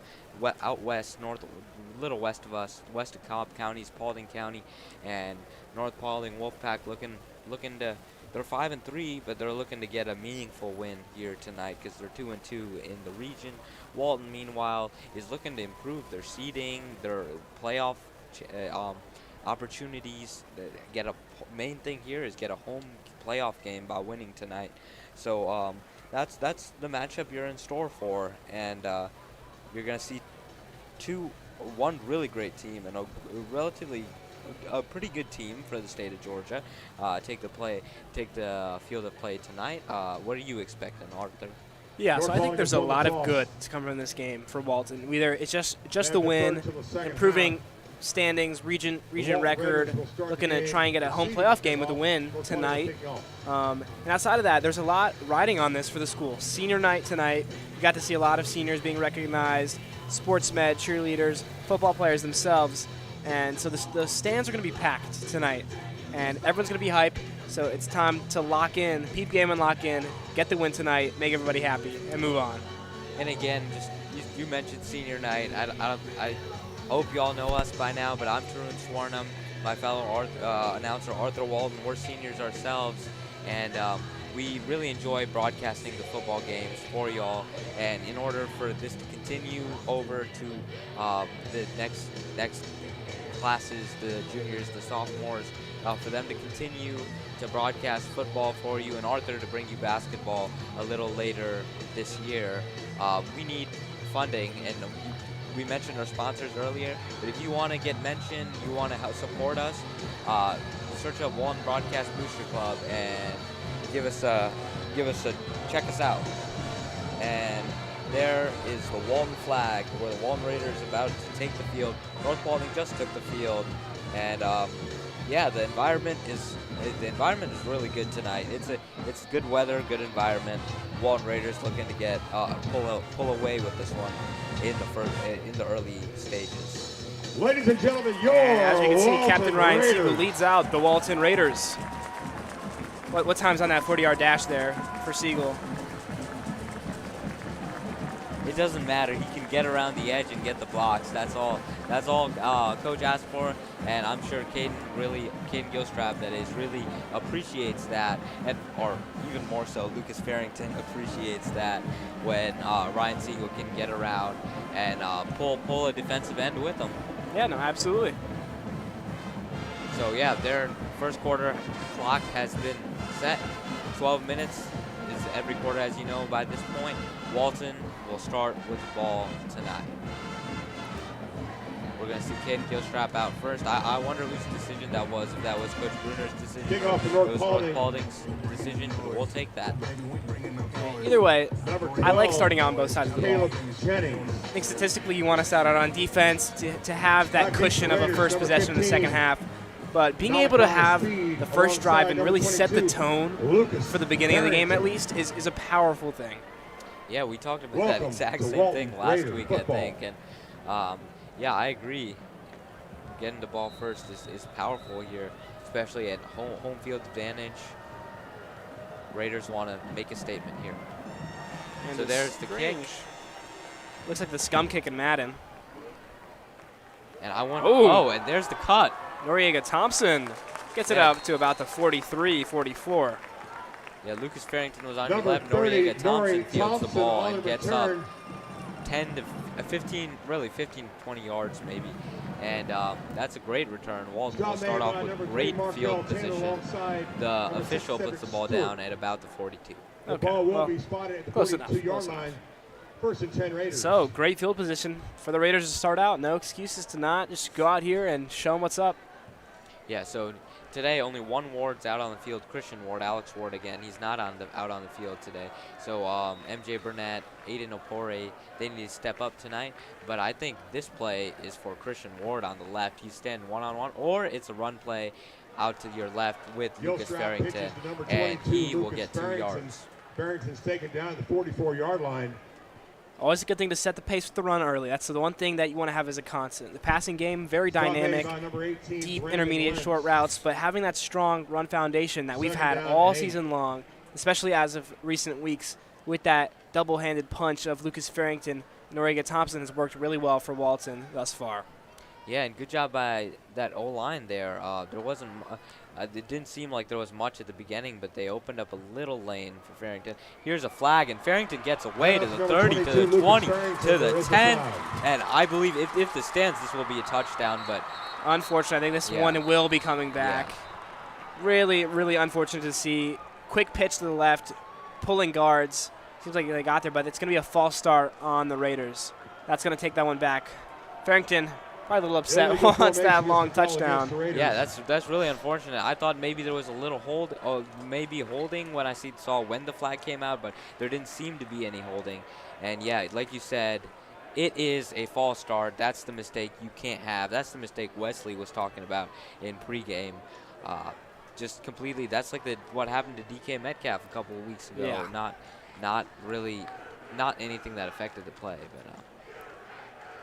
out west, little west of us, west of Cobb County's Paulding County, and North Paulding Wolfpack looking to. They're 5-3, but they're looking to get a meaningful win here tonight because they're 2-2 in the region. Walton, meanwhile, is looking to improve their seeding, their playoff opportunities. Main thing here is get a home playoff game by winning tonight. So that's the matchup you're in store for, and you're gonna see one really great team and a pretty good team for the state of Georgia. Take the field of play tonight. What are you expecting, Arthur? Yeah, so I think there's a lot of good to come from this game for Walton. Either it's just the win, improving standings, region record, looking to try and get a home playoff game with a win tonight. And outside of that, there's a lot riding on this for the school. Senior night tonight, you got to see a lot of seniors being recognized, sports med, cheerleaders, football players themselves. And so the stands are going to be packed tonight, and everyone's going to be hyped. So it's time to lock in, peep game and lock in, get the win tonight, make everybody happy, and move on. And again, just you mentioned senior night. I hope you all know us by now, but I'm Tarun Swarnam, my fellow announcer Arthur Walton. We're seniors ourselves, and we really enjoy broadcasting the football games for y'all. And in order for this to continue over to the next classes, the juniors, the sophomores, for them to continue to broadcast football for you, and Arthur to bring you basketball a little later this year. We need funding, and we mentioned our sponsors earlier, but if you want to get mentioned, you want to help support us, search up Walton Broadcast Booster Club and check us out. And there is the Walton flag, where the Walton Raiders are about to take the field. North Paulding just took the field, and the environment is really good tonight. It's good weather, good environment. Walton Raiders looking to get pull away with this one in the early stages. Ladies and gentlemen, as you can see, Walton Captain Ryan Raiders. Siegel leads out the Walton Raiders. What time's on that 40-yard dash there for Siegel? It doesn't matter. He can get around the edge and get the blocks. That's all Coach asked for, and I'm sure Caden Gilstrap, that is, really appreciates that, or even more so, Lucas Farrington appreciates that when Ryan Siegel can get around and pull a defensive end with him. Yeah, no, absolutely. So yeah, their first quarter clock has been set. 12 minutes is every quarter, as you know by this point. Walton will start with the ball tonight. We're going to see Caden Gilstrap out first. I wonder whose decision that was. If that was Coach Bruner's decision, Kick off for it North was Paulding. North Paulding's decision. We'll take that. Either way, Number I like 12, starting on both sides of the ball. Caleb Jennings. I think statistically you want to start out on defense to have that cushion of a first possession in the second half. But being able to have the first drive and really set the tone for the beginning of the game, at least, is a powerful thing. Yeah, we talked about that Welcome exact to same Walton thing last Raider week, football. I think. And yeah, I agree. Getting the ball first is powerful here, especially at home field advantage. Raiders want to make a statement here. And So there's the kick. Looks like the scum kick in Madden. And I want. Ooh. Oh, and there's the cut. Noriega Thompson gets it Yeah. up to about the 43, 44. Yeah, Lucas Farrington was on Number 11. 30, Noriega Thompson Nori fields the Thompson ball on and the gets return. up 10 to 15, really 15, 20 yards maybe. And that's a great return. Walton will Job start made off by with number great 3, field Markel Taylor, position. alongside The number 6, official Cedric puts the ball Stewart. down at about the 42. The Okay, ball will well, be spotted at the close enough, 42-yard close line. First and 10 Raiders. So, great field position for the Raiders to start out. No excuses to not just go out here and show them what's up. Yeah, so today only one Ward's out on the field. Christian Ward, Alex Ward again. He's not out on the field today. So MJ Burnett, Aiden Opore, they need to step up tonight. But I think this play is for Christian Ward on the left. He's standing one-on-one, or it's a run play out to your left with Lucas Farrington, and he will get 2 yards. Farrington's taken down at the 44-yard line. Always a good thing to set the pace with the run early. That's the one thing that you want to have as a constant. The passing game, very dynamic, deep, intermediate, short routes, but having that strong run foundation that we've had all season long, especially as of recent weeks, with that double-handed punch of Lucas Farrington and Noriega Thompson has worked really well for Walton thus far. Yeah, and good job by that O-line there. There wasn't, it didn't seem like there was much at the beginning, but they opened up a little lane for Farrington. Here's a flag, and Farrington gets away to the 30, to the 20, to the 10, and I believe if this stands, this will be a touchdown, but unfortunately, I think this one will be coming back. Yeah. Really, really unfortunate to see. Quick pitch to the left, pulling guards. Seems like they got there, but it's going to be a false start on the Raiders. That's going to take that one back. Farrington probably a little upset wants that long touchdown. Yeah, that's really unfortunate. I thought maybe there was a little maybe holding when I saw when the flag came out, but there didn't seem to be any holding. And yeah, like you said, it is a false start. That's the mistake you can't have. That's the mistake Wesley was talking about in pregame. Just completely, that's like what happened to DK Metcalf a couple of weeks ago. Yeah. Not anything that affected the play, but.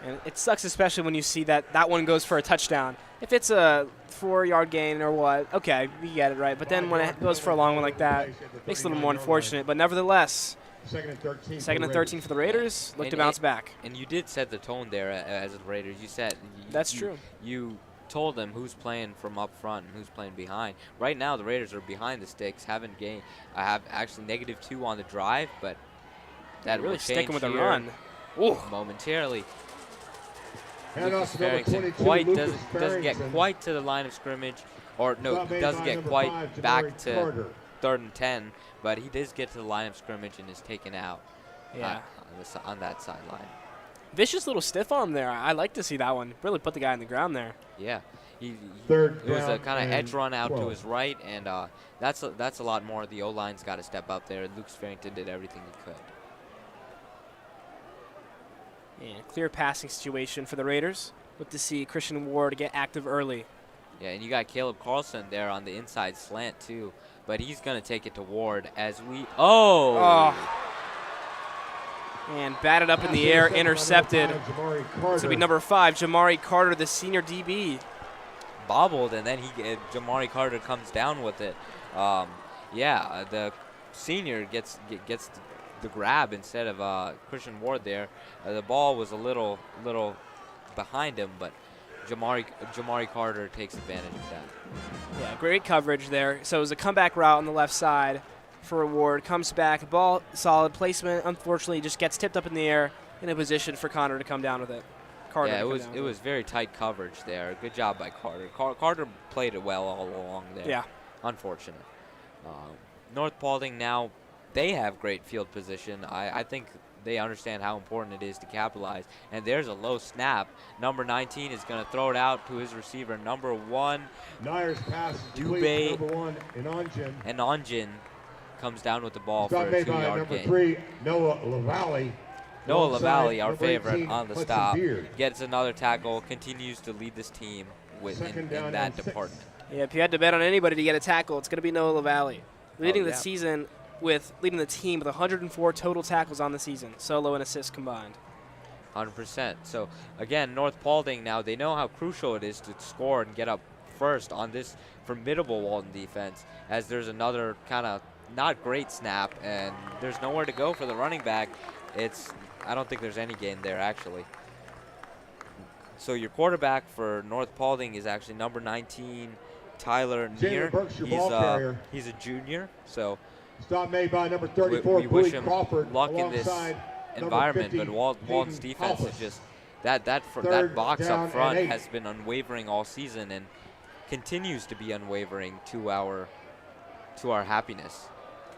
And it sucks, especially when you see that one goes for a touchdown. If it's a 4-yard gain or what, okay, we get it, right? But then when it goes for a long one like that, it makes it a little more unfortunate. But nevertheless, second and 13 for the Raiders. Look to bounce back. And you did set the tone there as the Raiders. You said that's true. You told them who's playing from up front and who's playing behind. Right now, the Raiders are behind the sticks, haven't gained. I have actually -2 on the drive, but that really will change sticking with a here run momentarily. And Lucas Farrington doesn't get quite to the line of scrimmage, or no, doesn't get quite back to 3rd and 10, but he does get to the line of scrimmage and is taken out on that sideline. Vicious little stiff arm there. I like to see that one. Really put the guy on the ground there. Yeah. It was a kind of edge run out to his right, and that's a lot more. The O-line's got to step up there. Lucas Farrington did everything he could. Yeah, clear passing situation for the Raiders. Look to see Christian Ward get active early. Yeah, and you got Caleb Carlson there on the inside slant too, but he's going to take it to Ward as we and batted up in the air, intercepted. It's going to be number 5, Jamari Carter, the senior DB. Bobbled, and then Jamari Carter comes down with it. The senior gets the grab instead of Christian Ward there. The ball was a little behind him, but Jamari Carter takes advantage of that. Yeah, great coverage there. So it was a comeback route on the left side for Ward. Comes back, ball solid placement. Unfortunately, just gets tipped up in the air in a position for Connor to come down with it. It was very tight coverage there. Good job by Carter. Carter played it well all along there. Yeah. Unfortunate. North Paulding now, they have great field position. I think they understand how important it is to capitalize. And there's a low snap. Number 19 is going to throw it out to his receiver. Number 1, Nyers pass Dubé, number 1, and Onjin comes down with the ball for a 2-yard gain. Number 3, Noah LaValle. Noah LaValle, our favorite, on the stop, gets another tackle, continues to lead this team in that department. Yeah, if you had to bet on anybody to get a tackle, it's going to be Noah LaValle. Leading the season leading the team with 104 total tackles on the season, solo and assist combined. 100%. So, again, North Paulding now, they know how crucial it is to score and get up first on this formidable Walton defense, as there's another kind of not great snap, and there's nowhere to go for the running back. I don't think there's any gain there, actually. So your quarterback for North Paulding is actually number 19, Tyler Neer. He's a junior, so stop made by number 34, we wish him Crawford, luck in this environment, but Walton's defense is just that box up front has been unwavering all season and continues to be unwavering to our happiness.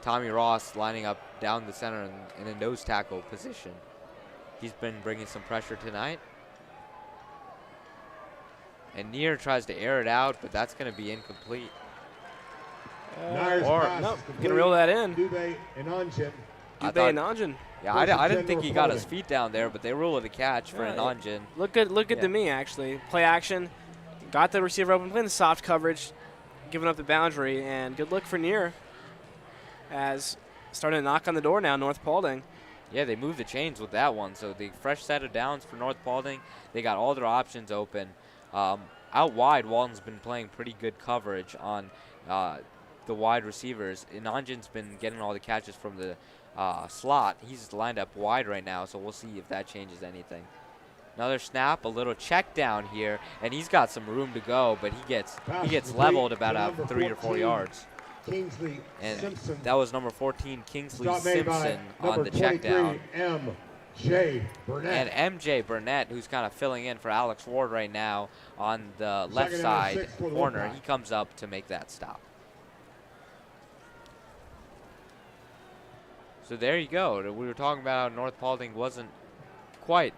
Tommy Ross lining up down the center in a nose tackle position. He's been bringing some pressure tonight. And Neer tries to air it out, but that's going to be incomplete. Nope, gonna reel that in. I Dubé thought- and Anjan. Yeah, I didn't think he got his feet down there, but they rule it a catch for an Anjan. Look good to me, actually. Play action. Got the receiver open, playing the soft coverage, giving up the boundary, and good look for Near as starting to knock on the door now, North Paulding. Yeah, they moved the chains with that one. So the fresh set of downs for North Paulding. They got all their options open. Out wide, Walton's been playing pretty good coverage on the wide receivers. And Anjan's been getting all the catches from the slot. He's lined up wide right now, so we'll see if that changes anything. Another snap, a little check down here, and he's got some room to go, but he gets leveled about 3 or 4 yards. Kingsley And Simpson. that was number 14, Kingsley Stop made by Simpson, on number the check down. 23, M.J. Burnett. And MJ Burnett, who's kind of filling in for Alex Ward right now on the left Second and side 6 for the corner, Wolfpack. he comes up to make that stop. So there you go. We were talking about how North Paulding wasn't quite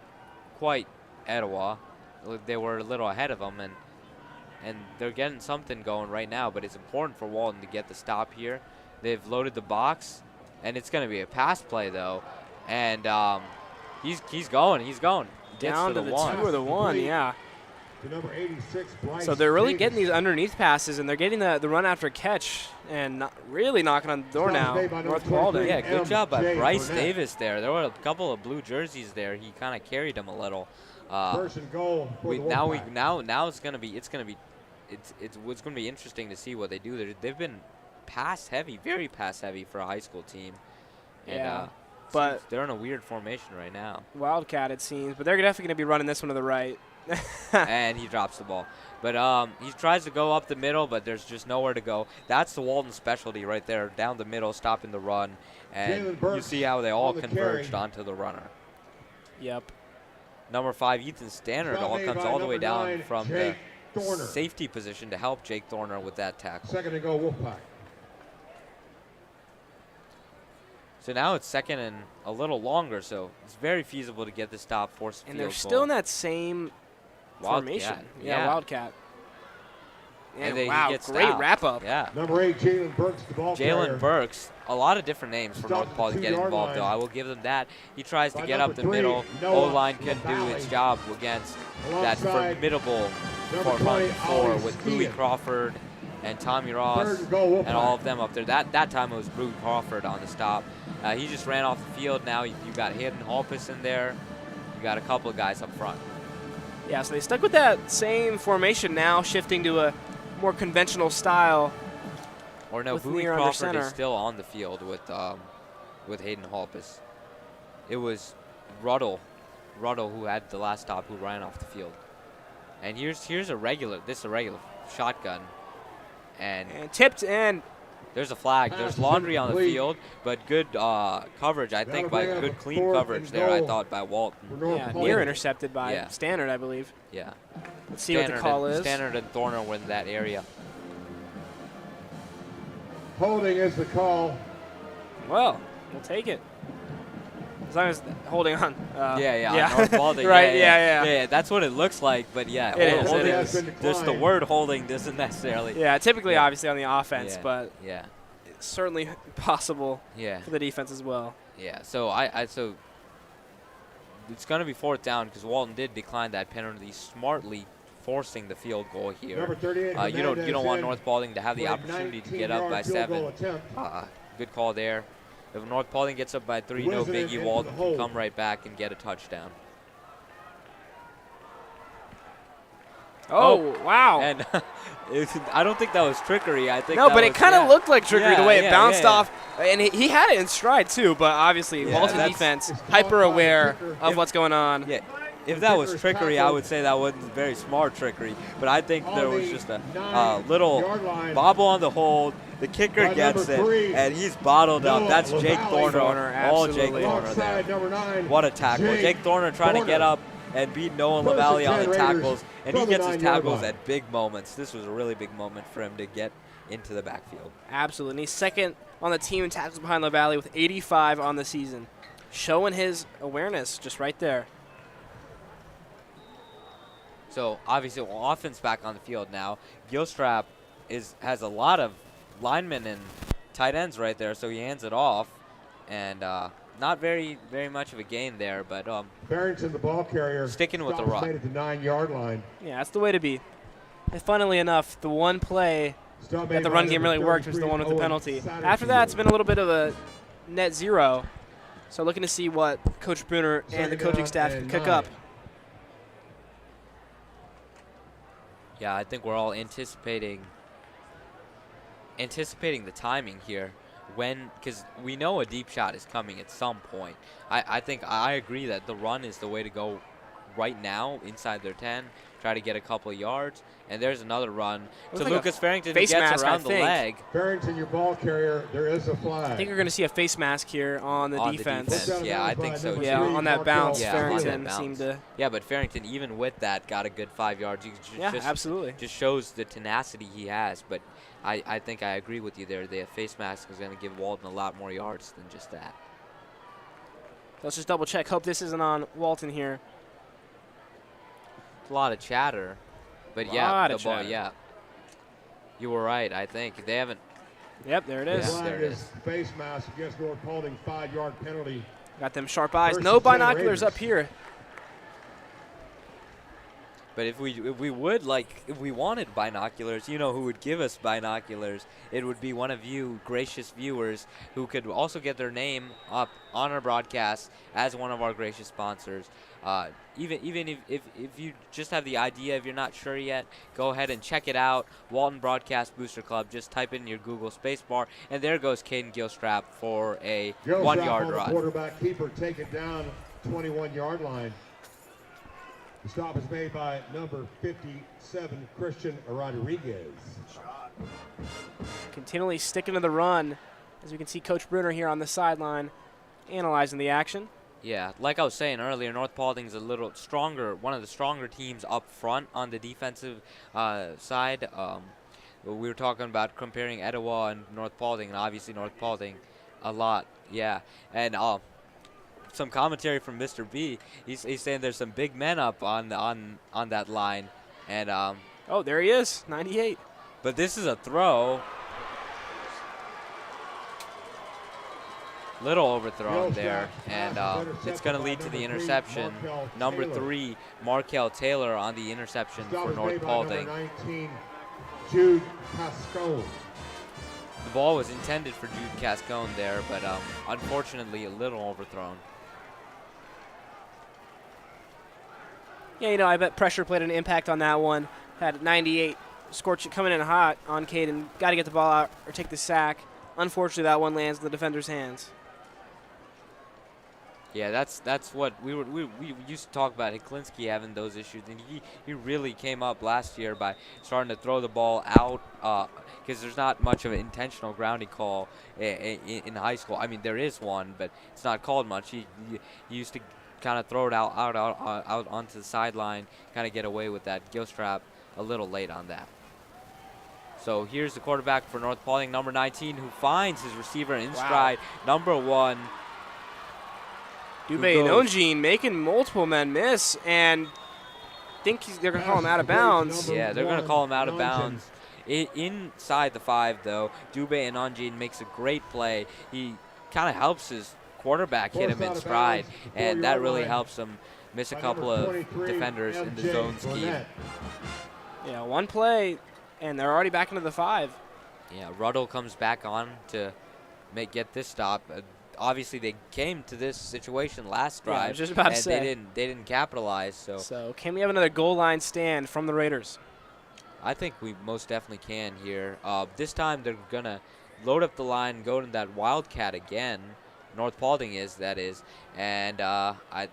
Etowah. They were a little ahead of them, and they're getting something going right now, but it's important for Walton to get the stop here. They've loaded the box, and it's going to be a pass play, though. And he's going. Gets Down to the 2 or the 1, yeah. To number 86, Bryce So they're really Davis. getting these underneath passes, and they're getting the run after catch, and really knocking on the door now, Stop made by North number 23. Paulding. Yeah, good job by MJ Bryce Burnett. Davis there. There were a couple of blue jerseys there. He kind of carried them a little. First and goal for the Wolfpack. Now it's gonna be interesting to see what they do. They've been pass heavy, very pass heavy for a high school team. And, Yeah, but they're in a weird formation right now. Wildcat, it seems, but they're definitely going to be running this one to the right. And he drops the ball. But he tries to go up the middle, but there's just nowhere to go. That's the Walton specialty right there, down the middle, stopping the run. And Jalen Burks you see how they all on the converged carry. onto the runner. Yep. Number 5, Ethan Stannard, Stop all made comes by all the way number down 9, from Jake the Thorner. safety position to help Jake Thorner with that tackle. Second and goal, Wolfpack. So now it's second and a little longer, so it's very feasible to get the stop, force a And field they're goal. still in that same formation. Wildcat, Yeah, yeah. Wildcat. And he wow, gets great stopped. wrap up. Yeah. Number 8, Jalen Burks, the ball carrier. Jalen Burks, a lot of different names for Stopped North at Paulding the getting 2-yard involved, line. though. I will give them that. He tries to By get up number the 3, middle. Noah O-line couldn't do LaValle. its job against that Alongside formidable number front 20, four Ollie with Skean. Bowie Crawford and Tommy Ross Third and goal, Wolfpack. and all of them up there. That time it was Bowie Crawford on the stop. He just ran off the field. Now you got Hayden Halpus in there. You got a couple of guys up front. Yeah, so they stuck with that same formation now, shifting to a more conventional style. Or no, With Bowie Near under Crawford center. is still on the field with Hayden Halpus. It was Ruddle who had the last stop, who ran off the field. And here's a regular shotgun, and And tipped, and there's a flag. Pass There's is laundry on the incomplete. field, but good coverage, I think, That'll by bring up good a clean 4th coverage and there, I goal thought, by Walton. For North yeah, Paulding. Near intercepted by Yeah. Stannard, I believe. Yeah. Let's see what the call is. Stannard and Thorner were in that area. Holding is the call. Well, we'll take it. As long as holding on. Yeah. North Paulding. Right, yeah. That's what it looks like, but yeah. It is, holding it has is. been Just the declined. word holding doesn't necessarily. Yeah, typically, Yeah. obviously, on the offense, Yeah. but Yeah. it's certainly possible Yeah. for the defense as well. Yeah, so so it's going to be 4th down because Walton did decline that penalty, smartly forcing the field goal here. Number 38, You don't Hernandez want in North Paulding to have the for a opportunity to get up by 19-yard field 7. goal attempt. Good call there. If North Paulding gets up by 3, no Whizzing it biggie. into Walton the can hole. come right back and get a touchdown. Oh, wow. And I don't think that was trickery. I think No, that but it was- kind of yeah. looked like trickery the way it Yeah, bounced yeah. off. And he had it in stride, too, but obviously, Yeah, Walton that's- defense, It's hyper aware kicker. of what's going on. Yeah, if that was kicker's trickery, I tackled would say that wasn't very smart trickery. But I think on there was the just a 9-yard line. bobble on the hold. The kicker By gets number 3, it, and he's bottled up. Noah That's Jake LaValle. Thorner. All Jake Absolutely. Thorner there. Alongside number 9. What a tackle. Jake Thorner trying to get up and beat Noah First and LaValle on 10 the Raiders tackles. And he from the gets his 9-yard tackles line. at big moments. This was a really big moment for him to get into the backfield. Absolutely. And he's second on the team in tackles behind LaValle with 85 on the season. Showing his awareness just right there. So obviously, offense back on the field now. Gilstrap has a lot of linemen and tight ends right there, so he hands it off, and not very much of a gain there, but Barrington, the ball carrier, sticking with the stops run. made at the 9-yard line. Yeah, that's the way to be. And funnily enough, the one play Stop that made the by run game really number worked was the 33, one with the Owen penalty. Satterfield. After that, it's been a little bit of a net zero. So looking to see what Coach Bruner and the Second coaching down staff can and cook 9. up. Yeah, I think we're all anticipating the timing here, because we know a deep shot is coming at some point. I think I agree that the run is the way to go right now inside their 10, try to get a couple of yards, and there's another run to like Lucas Farrington, who face gets mask, I around the think. leg. Barrington, your ball carrier, there is a flag. I think you're going to see a face mask here on the defense. Yeah, I think so. Yeah, too. on that bounce, Yeah, on that Farrington bounce. seemed to. Yeah, but Farrington, even with that, got a good 5 yards. Yeah, absolutely. Just shows the tenacity he has. But I think I agree with you there. The face mask is going to give Walton a lot more yards than just that. Let's just double check. Hope this isn't on Walton here. A lot of chatter, but yeah, the ball. Yeah, you were right. I think they haven't. Yep, there it is. Yeah, there it is. Face mask against North Paulding, 5-yard penalty. Got them sharp eyes. First No and 10 binoculars Raiders. up here. But if we wanted binoculars, you know who would give us binoculars? It would be one of you gracious viewers who could also get their name up on our broadcast as one of our gracious sponsors. Even if you just have the idea, if you're not sure yet, go ahead and check it out. Walton Broadcast Booster Club. Just type in your Google spacebar, and there goes Caden Gilstrap for a Gilstrap 1-yard on the run. quarterback keeper taken down 21-yard line. The stop is made by number 57, Christian Rodriguez. Continually sticking to the run. As we can see Coach Bruner here on the sideline analyzing the action. Yeah, like I was saying earlier, North Paulding's a little stronger, one of the stronger teams up front on the defensive side. We were talking about comparing Etowah and North Paulding, and obviously North Paulding a lot. Yeah, and some commentary from Mr. B. He's saying there's some big men up on that line, and oh, there he is, 98. But this is a throw. Little overthrown there, and it's going to lead to the interception. Number 3, Markel Taylor on the interception for North Paulding. Number 19, Jude Cascone. The ball was intended for Jude Cascone there, but unfortunately a little overthrown. Yeah, you know, I bet pressure played an impact on that one. Had 98 scorch coming in hot on Caden. Got to get the ball out or take the sack. Unfortunately, that one lands in the defender's hands. Yeah, that's what we used to talk about Hiklinski having those issues, and he really came up last year by starting to throw the ball out because there's not much of an intentional grounding call in high school. I mean, there is one, but it's not called much. He used to kind of throw it out onto the sideline, kind of get away with that. Gilstrap a little late on that. So here's the quarterback for North Paulding, number 19, who finds his receiver in stride. Number 1. Dubé and Ongene making multiple men miss, and think they're going to call him out of bounds. Yeah, they're going to call him out of bounds. Inside the 5, though, Dubé and Ongene makes a great play. He kind of helps his quarterback hit him in stride, and that really helps him miss a couple of defenders in the zone scheme. Yeah, one play, and they're already back into the 5. Yeah, Ruddle comes back on to get this stop. Obviously, they came to this situation last drive, I was just about to say. They didn't capitalize. So can we have another goal line stand from the Raiders? I think we most definitely can here. This time they're gonna load up the line, go to that Wildcat again. North Paulding is, that is, and I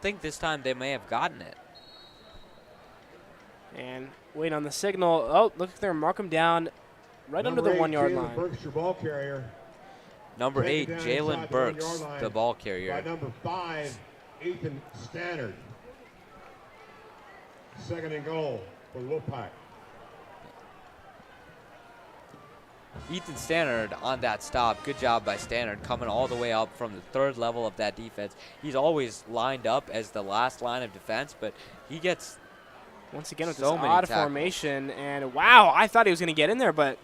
think this time they may have gotten it. And wait on the signal. Oh, look there, mark him down right under the 1-yard line. Burks, your ball carrier. Number 8, Jalen Burks, the ball carrier. By number 5, Ethan Stannard. 2nd and goal for Wolfpack. Ethan Stannard on that stop. Good job by Stannard coming all the way up from the 3rd level of that defense. He's always lined up as the last line of defense, but he gets once again with so this many odd tackles. formation. And wow, I thought he was going to get in there, but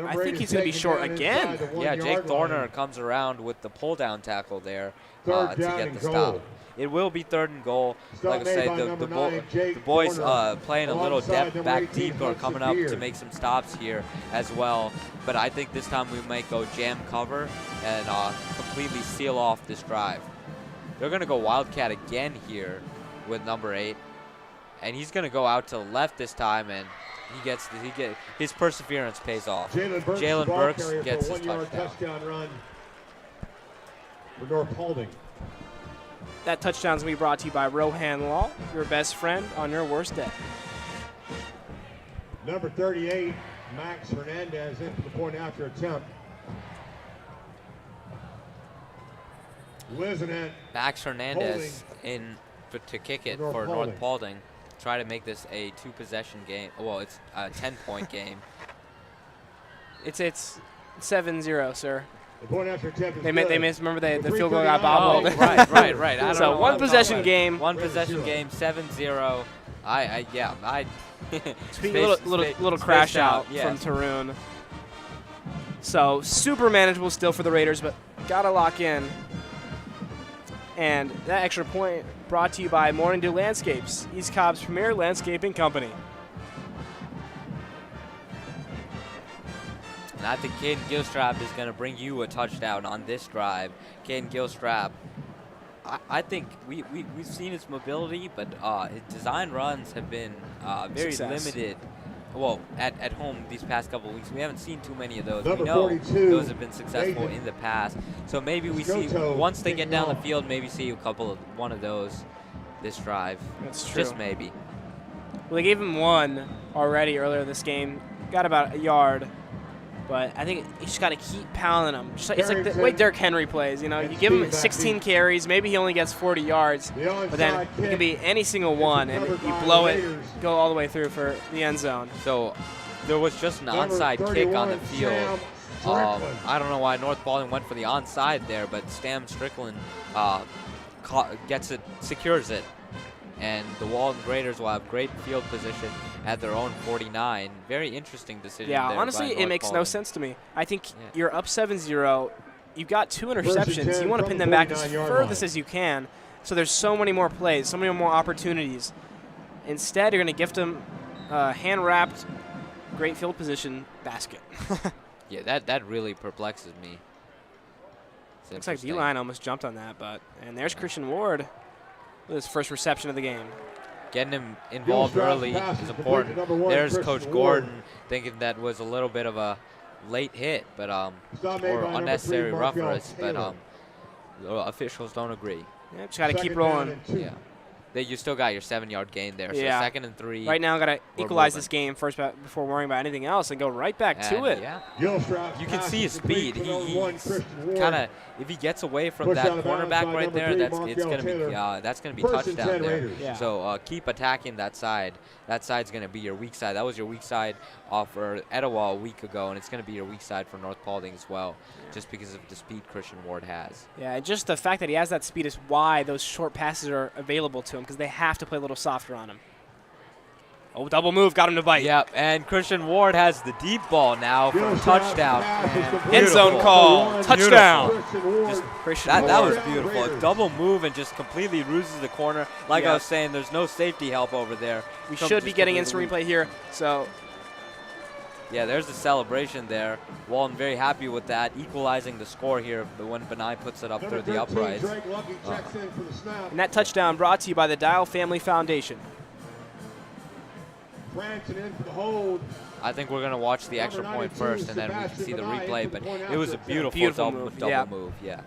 I think he's going to be short again. Yeah, Jake Thorner comes around with the pull-down tackle there to Third down get and the stop. goal. It will be 3rd and goal. Stop Like I say, made by the number 9, Jake boys Thorner. playing a little Alongside depth number back 18, deep or Hudson coming up to Beard. make some stops here as well. But I think this time we might go jam cover and completely seal off this drive. They're going to go Wildcat again here with number 8. And he's going to go out to the left this time, and his perseverance pays off. Jalen Burks gets his touchdown. Run for North Paulding. That touchdown's going to be brought to you by Rohan Law, your best friend on your worst day. Number 38, Max Hernandez in for the point after attempt. Listening. Max Hernandez to kick it for North Paulding. Try to make this a 2-possession game. Well, it's a 10-point game. It's 7-0, sir. The point after attempt is They good. missed. Remember, the For field goal got 3:39. bobbled. Right. I don't know So what one I'm possession talking game. about. One possession game, 7-0. I Speaking a little crash out from Tarun. So super manageable still for the Raiders, but gotta lock in. And that extra point brought to you by Morning Dew Landscapes, East Cobb's premier landscaping company. And I think Caden Gilstrap is going to bring you a touchdown on this drive. Caden Gilstrap, I think we've seen his mobility, but his design runs have been very limited. Well, at home these past couple of weeks, we haven't seen too many of those. Number We know 42, those have been successful Nathan. in the past. So maybe we see, Scoto once they get kicking down the off. field, maybe see one of those this drive. That's true. Just maybe. Well, they gave him one already earlier this game. Got about a yard. But I think you just got to keep pounding him. It's like the way Derrick Henry plays. You know, you give him 16 carries, maybe he only gets 40 yards, but then it can be any single one, and you blow it, go all the way through for the end zone. So there was just an onside kick on the field. I don't know why North Paulding went for the onside there, but Stam Strickland gets it, secures it. And the Walton Raiders will have great field position at their own 49. Very interesting decision. Yeah, there honestly, by it North makes no Paulding. sense to me. I think you're up 7-0. You've got 2 interceptions. You want to pin them back as furthest as you can. So there's so many more plays, so many more opportunities. Instead, you're going to gift them hand-wrapped, great field position basket. Yeah, that really perplexes me. Looks like D-line almost jumped on that, and there's Christian Ward with his first reception of the game. Getting him involved early is important. There's Coach Gordon thinking that was a little bit of a late hit, but or unnecessary roughness, but the officials don't agree. Yeah, just got to keep rolling. Yeah. You still got your 7-yard gain there. So Yeah. 2nd and 3. Right now, got to we're equalize moving. this game first before worrying about anything else and go right back to And, it. Yeah. Gilstrap You can see his speed. He's Christian kind of, if he gets away from Push that out of bounds cornerback by right number there, 3, that's Markel gonna be First and touchdown 10 there. Raiders. Yeah. So keep attacking that side. That side's gonna be your weak side. That was your weak side for Etowah a week ago, and it's gonna be your weak side for North Paulding as well, just because of the speed Christian Ward has. Yeah, and just the fact that he has that speed is why those short passes are available to him, because they have to play a little softer on him. Oh, double move, got him to bite. Yep, and Christian Ward has the deep ball now for a touchdown. End zone call, touchdown. Just Christian that Ward. was beautiful. A double move and just completely ruses the corner. Like I was saying, there's no safety help over there. We should be getting instant replay here, so. Yeah, there's the celebration there. Walton very happy with that, equalizing the score here when Benai puts it up through the uprights. And that touchdown brought to you by the Dial Family Foundation. In for the hold. I think we're going to watch the extra point first, and then we can see the replay. But it was a beautiful double move. Yeah.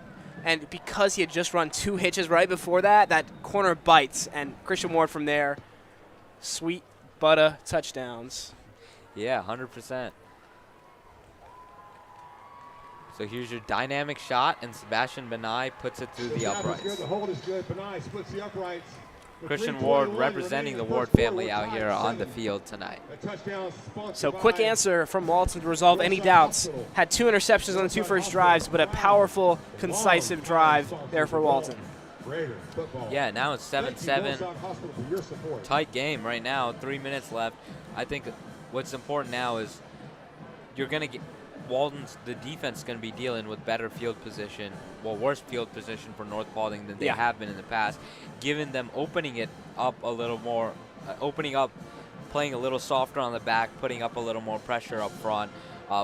And because he had just run 2 hitches right before that, that corner bites. And Christian Ward from there, sweet butter touchdowns. Yeah, 100%. So here's your dynamic shot, and Sebastian Benai puts it through the uprights. The hold is good. Benai splits the uprights. Christian Ward representing the Ward family out here on the field tonight. So quick answer from Walton to resolve any doubts. Had 2 interceptions on the 2 first drives, but a powerful, concisive drive there for Walton. Yeah, now it's 7-7. Tight game right now, 3 minutes left. I think what's important now is you're going to the defense is going to be dealing with better field position, worse field position for North Paulding than they Yeah. have been in the past, giving them opening it up a little more, playing a little softer on the back, putting up a little more pressure up front,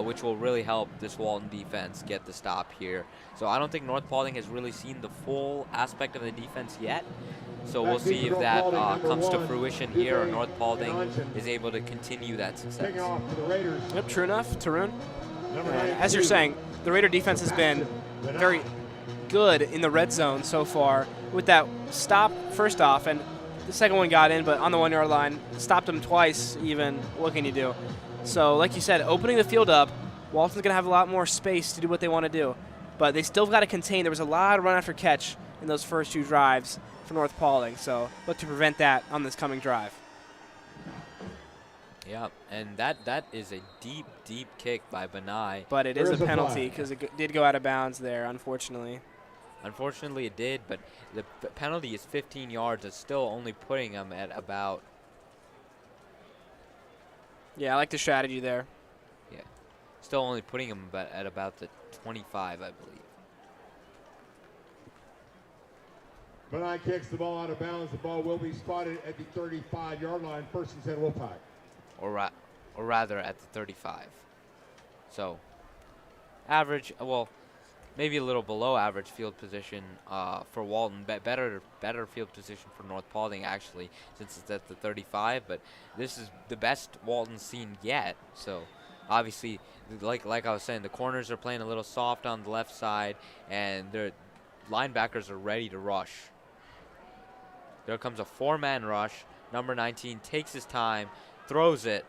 which will really help this Walton defense get the stop here. So I don't think North Paulding has really seen the full aspect of the defense yet. So we'll see if that comes to fruition here, or North Paulding is able to continue that success. Yep, true enough, Tarun. As you're saying, the Raider defense has been very good in the red zone so far with that stop first off, and the second one got in, but on the 1 yard line, stopped them twice even. What can you do? So like you said, opening the field up, Walton's going to have a lot more space to do what they want to do. But they still got to contain. There was a lot of run after catch in those first 2 drives for North Paulding, so look to prevent that on this coming drive. Yeah, and that is a deep, deep kick by Benai. But it is a penalty because it did go out of bounds there, unfortunately. Unfortunately, it did, but the penalty is 15 yards. It's still only putting them at about. Yeah, I like the strategy there. Yeah, still only putting them at about the 25, I believe. Benai kicks the ball out of bounds. The ball will be spotted at the 35-yard line. First and 10 Wolfpack. Or rather at the 35. So, average, well, maybe a little below average field position for Walton. Better field position for North Paulding, actually, since it's at the 35. But this is the best Walton's seen yet. So, obviously, like I was saying, the corners are playing a little soft on the left side, and their linebackers are ready to rush. There comes a 4-man rush. Number 19 takes his time, throws it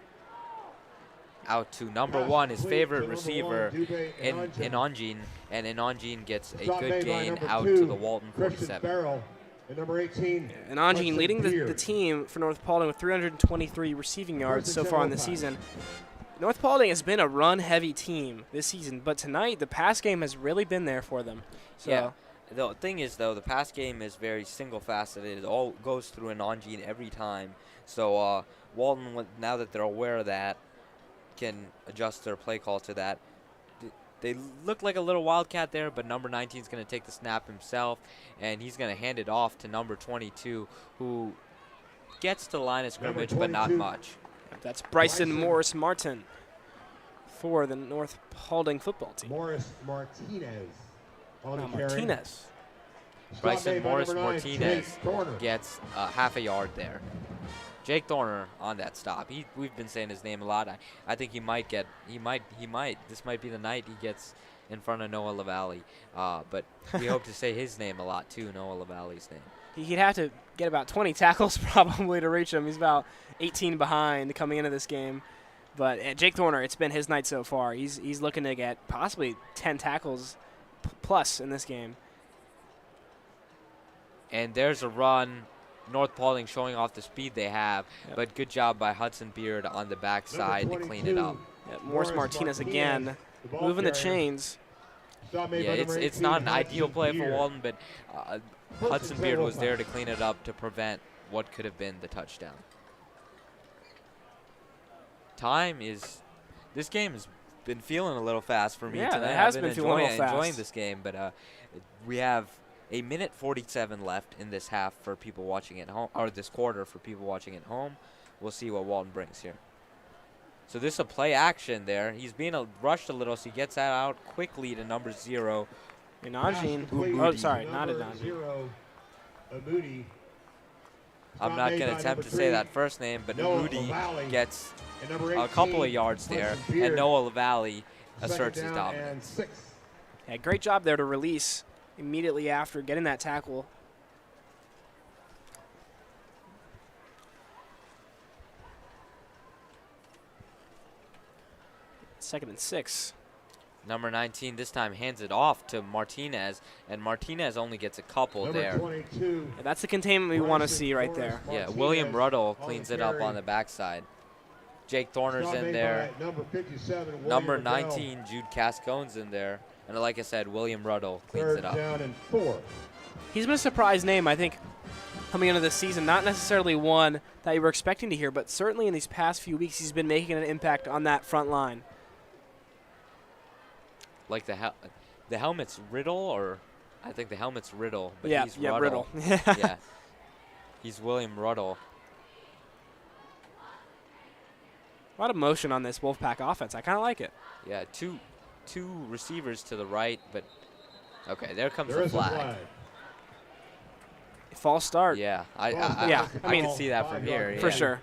out to number 1, his favorite receiver, Inonjin, and Inonjin gets a good gain out to the Walton 47. And number 18. Inonjin leading the team for North Paulding with 323 receiving yards so far in the season. North Paulding has been a run-heavy team this season, but tonight the pass game has really been there for them. So. Yeah. The thing is, though, the pass game is very single-faceted. It all goes through Inonjin every time. So Walton, now that they're aware of that, can adjust their play call to that. They look like a little wildcat there, but number 19 is going to take the snap himself, and he's going to hand it off to number 22, who gets to the line of scrimmage, but not much. That's Bryson Morris Martin for the North Paulding football team. Morris Martinez. Martinez. Bryson Morris Martinez gets half a yard there. Jake Thorner on that stop. We've been saying his name a lot. I think he might. This might be the night he gets in front of Noah LaValle. But we hope to say his name a lot too, Noah LaValle's name. He'd have to get about 20 tackles probably to reach him. He's about 18 behind coming into this game. But Jake Thorner, it's been his night so far. He's looking to get possibly 10 tackles plus in this game. And there's a run. North Paulding showing off the speed they have, but good job by Hudson Beard on the backside to clean it up. Yeah, Morris Martinez again, moving the chains. Yeah, it's not an ideal play for Walton, but Hudson Beard was there to clean it up to prevent what could have been the touchdown. This game has been feeling a little fast for me tonight. It has been feeling a little fast. Enjoying this game, but we have a minute 47 left in this half for people watching at home, or this quarter for people watching at home. We'll see what Walton brings here. So this is a play action there. He's being rushed a little, so he gets that out quickly to number 0. Inonjin. Oh, sorry, not Inonjin. I'm not going to attempt to say that first name, but Moody gets a couple of yards there, and Noah LaValle asserts his dominance. Yeah, great job there to release immediately after getting that tackle. Second and 6. Number 19 this time hands it off to Martinez, and Martinez only gets a couple there. Yeah, that's the containment we want to see right there. Yeah, William Ruddle cleans it up on the backside. Jake Thorner's in there. Number 19, Jude Cascone's in there. And like I said, William Ruddle cleans it up. He's been a surprise name, I think, coming into this season. Not necessarily one that you were expecting to hear, but certainly in these past few weeks, he's been making an impact on that front line. like the helmet's Riddle, or I think the helmet's Riddle, but Yeah, he's yeah, Ruddle. Riddle. Yeah, he's William Ruddle. A lot of motion on this Wolfpack offense. I kind of like it. Yeah, two receivers to the right, but okay, there comes There the is a flag. False start. Yeah, I I mean, can see that from here. For yeah. sure.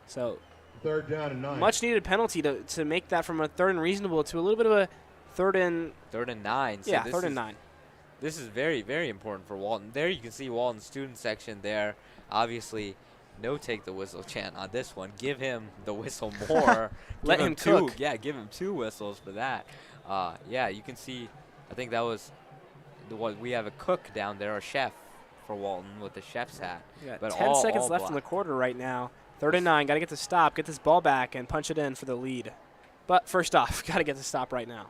So, 3rd down and 9. much needed penalty to make that from a 3rd and reasonable to a little bit of a 3rd and 9. So yeah, this 3rd and is- 9. This is very, very important for Walton. There you can see Walton's student section there. Obviously, no take the whistle chant on this one. Give him the whistle more. Let Give him two. cook. Yeah, give him 2 whistles for that. Yeah, you can see. I think that was what we have a cook down there, a chef for Walton with the chef's hat. Yeah, But 10 seconds all left in the black. quarter right now. 3rd and 9. Got to get the stop, get this ball back, and punch it in for the lead. But first off, got to get the stop right now.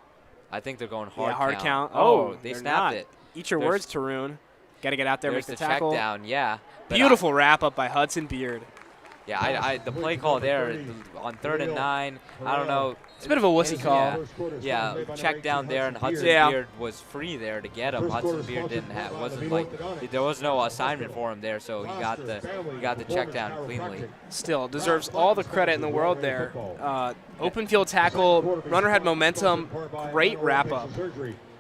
I think they're going hard. Yeah, hard count. Oh, they they're snapped not. it. Eat your There's- words, Tarun. Got to get out there, make There's the the check tackle. down. Yeah. but Beautiful wrap up by Hudson Beard. Yeah, the play call there on 3rd and 9. I don't know. It's a bit of a wussy call. Yeah, check down there, and Hudson Yeah. Beard was free there to get him. Hudson Beard there was no assignment for him there, so he got the check down cleanly. Still deserves all the credit in the world there. Open field tackle, runner had momentum, great wrap up.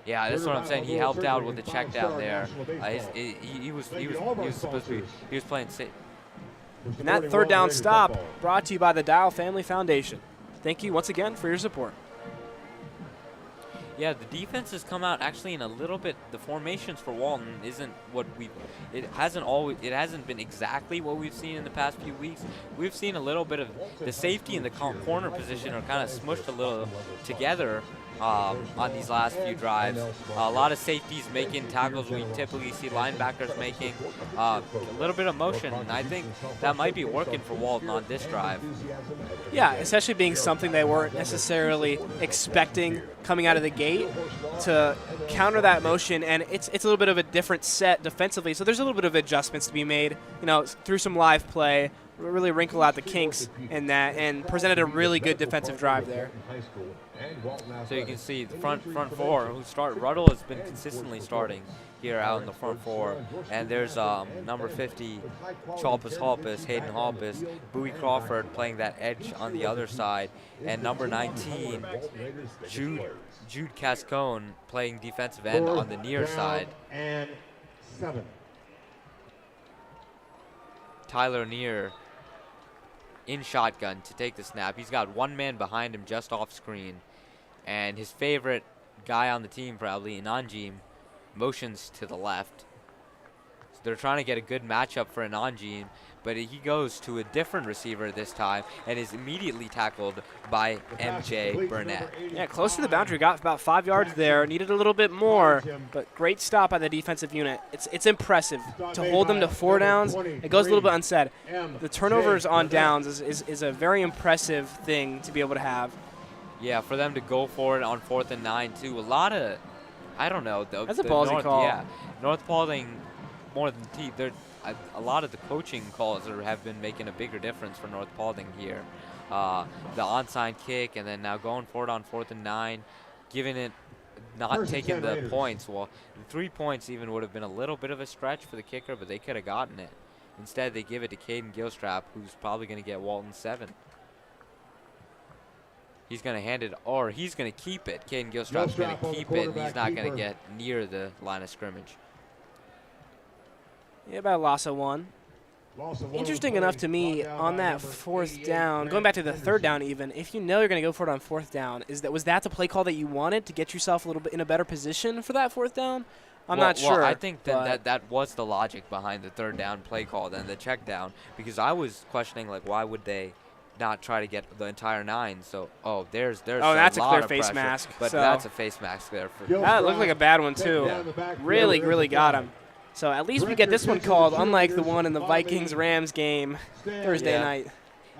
Yeah, that's what I'm saying. He helped out with the check down there. He was supposed to be. He was playing safe. And that 3rd down stop brought to you by the Dial Family Foundation. Thank you once again for your support. Yeah, the defense has come out actually in a little bit. The formations for Walton isn't what it hasn't been exactly what we've seen in the past few weeks. We've seen a little bit of the safety and the corner position are kind of smushed a little together on these last few drives. A lot of safeties making tackles we typically see linebackers making. A little bit of motion, and I think that might be working for Walton on this drive. Yeah, especially being something they weren't necessarily expecting coming out of the gate to counter that motion, and it's a little bit of a different set defensively, so there's a little bit of adjustments to be made, through some live play, really wrinkle out the kinks in that, and presented a really good defensive drive there. So you can see the front four Ruddle has been consistently starting here out in the front four, and there's number 50 Chalpus Halpus, Hayden Halpus, Bowie Crawford playing that edge on the other side, and number 19 Jude Cascone playing defensive end on the near side. And 7. Tyler Neer in shotgun to take the snap. He's got one man behind him just off screen, and his favorite guy on the team, probably Ananjim, motions to the left. So they're trying to get a good matchup for Ananjim, but he goes to a different receiver this time and is immediately tackled by MJ Burnett. Yeah, close to the boundary, got about 5 yards there, needed a little bit more, but great stop by the defensive unit. It's impressive to hold them to 4 downs. It goes a little bit unsaid. The turnovers on downs is a very impressive thing to be able to have. Yeah, for them to go for it on 4th and 9 too. A lot of, I don't know. That's a ballsy call. Yeah, North Paulding, more than a lot of the coaching calls have been making a bigger difference for North Paulding here. The onside kick, and then now going for it on 4th and 9, giving it, not taking the points. Well, 3 points even would have been a little bit of a stretch for the kicker, but they could have gotten it. Instead, they give it to Caden Gilstrap, who's probably going to get Walton 7. He's going to hand it, or he's going to keep it. Caden Gilstrap's going to keep it, and he's not going to get near the line of scrimmage. Yeah, about a loss of 1. Interesting enough to me on that 4th down, going back to the 3rd down even, if you know you're going to go for it on 4th down, was that the play call that you wanted to get yourself a little bit in a better position for that 4th down? I'm not sure. Well, I think that was the logic behind the 3rd down play call than the check down, because I was questioning, why would they not try to get the entire 9? So, there's that's a lot clear of face pressure, mask. But so that's a face mask there. That looked like a bad one, too. Yeah. Really got him. So at least we get this one called, unlike the one in the Vikings-Rams game Thursday night.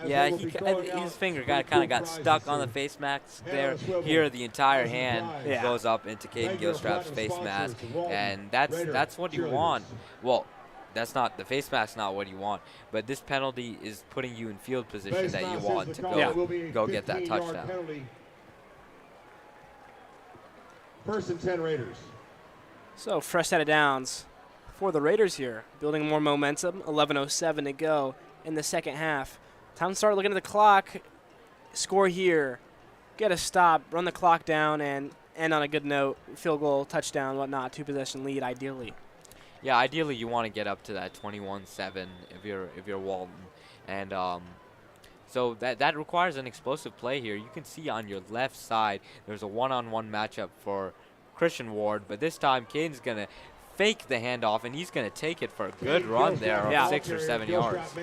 Yeah, his finger kind of got stuck on the face mask there. Here, the entire hand goes up into Caden Gilstrap's face mask, and that's what you want. Well, that's not the face mask, not what you want, but this penalty is putting you in field position that you want to go get that touchdown. First and 10 Raiders. So fresh set of downs for the Raiders here, building more momentum. 11:07 to go in the second half. Time to start looking at the clock. Score here, get a stop, run the clock down, and end on a good note. Field goal, touchdown, whatnot. 2-possession lead, ideally. Yeah, ideally you want to get up to that 21-7 if you're Walton, and so that requires an explosive play here. You can see on your left side there's a one-on-one matchup for Christian Ward, but this time Caden's gonna fake the handoff and he's gonna take it for a good run there of 6 or 7 yards.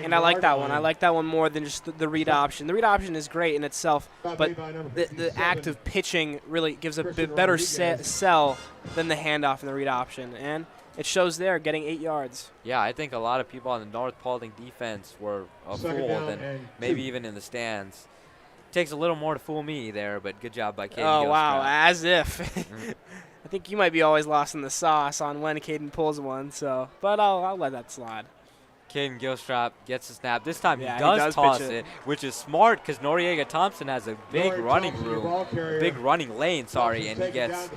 And I like that one. I like that one more than just the read option. The read option is great in itself, but the act of pitching really gives a bit better sell than the handoff and the read option. And it shows there, getting 8 yards. Yeah, I think a lot of people on the North Paulding defense were fooled, and maybe even in the stands. Takes a little more to fool me there, but good job by Caden Gilstrap. Wow, as if. I think you might be always lost in the sauce on when Caden pulls one, so, but I'll let that slide. Caden Gilstrap gets the snap. This time Yeah, he does toss pitch it, which is smart because Noriega Thompson has a big running room, big running lane, sorry, and he gets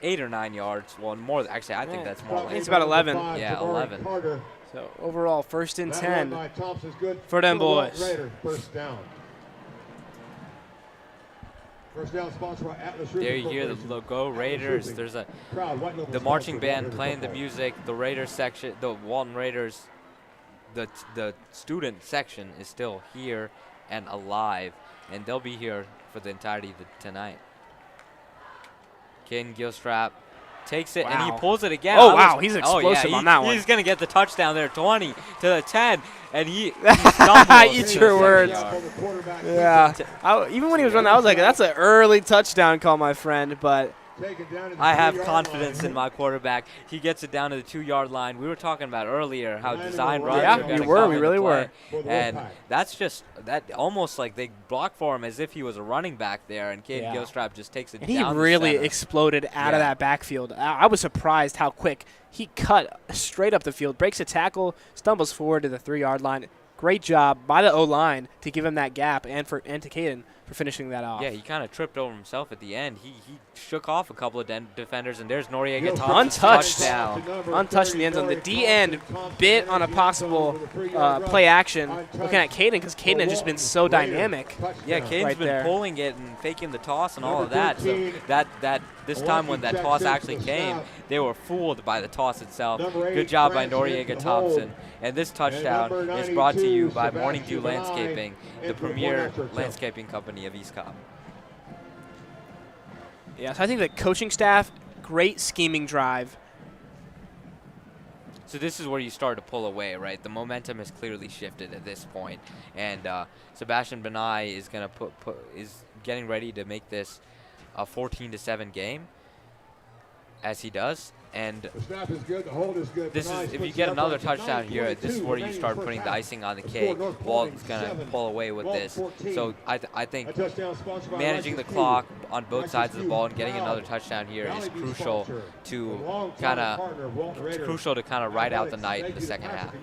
8 or 9 yards. Well, more. Actually, I think that's more. It's about 11. Yeah, 11. So overall, first and 10 for them boys. First down. First down sponsored by Atlas There you hear the Go Raiders. There's the marching band playing the music. The Raiders section, the Walton Raiders, the student section is still here and alive, and they'll be here for the entirety of tonight. Caden Gilstrap takes it, and he pulls it again. Oh, wow, he's explosive on that one. He's going to get the touchdown there, 20 to the 10, and he stumbles. Eat your words. Yeah. Even when he was running, I was like, that's an early touchdown call, my friend, but I have confidence in my quarterback. He gets it down to the 2-yard line. We were talking about earlier how design runs are going to come into really play. were. And that's just almost like they block for him as if he was a running back there, and Caden Gilstrap just takes it and down. He really the center. exploded out of that backfield. I was surprised how quick he cut straight up the field, breaks a tackle, stumbles forward to the 3-yard line. Great job by the O-line to give him that gap, and to Caden for finishing that off. Yeah, he kind of tripped over himself at the end. He shook off a couple of defenders, and there's Noriega Thompson. Touchdown. Untouched in the end zone. The D-end bit on a possible play action. Looking at Caden, because Caden had just been so dynamic. Yeah, Caden's been pulling it and faking the toss and all of that. So this time when that toss actually came, they were fooled by the toss itself. Good job by Noriega Thompson. And this touchdown is brought to you by Morning Dew Landscaping, the premier landscaping company of East Cobb. Yeah, so I think the coaching staff, great scheming drive. So this is where you start to pull away, right? The momentum has clearly shifted at this point, and Sebastian Benai is going to is getting ready to make this a 14-7 game, as he does. And the snap is good, the hold is good. This is, if you get another touchdown here, this is where you start putting the icing on the cake. Walton's going to pull away with this. So I think managing the clock on both sides of the ball and getting another touchdown here is crucial to kind of ride out the night in the second half.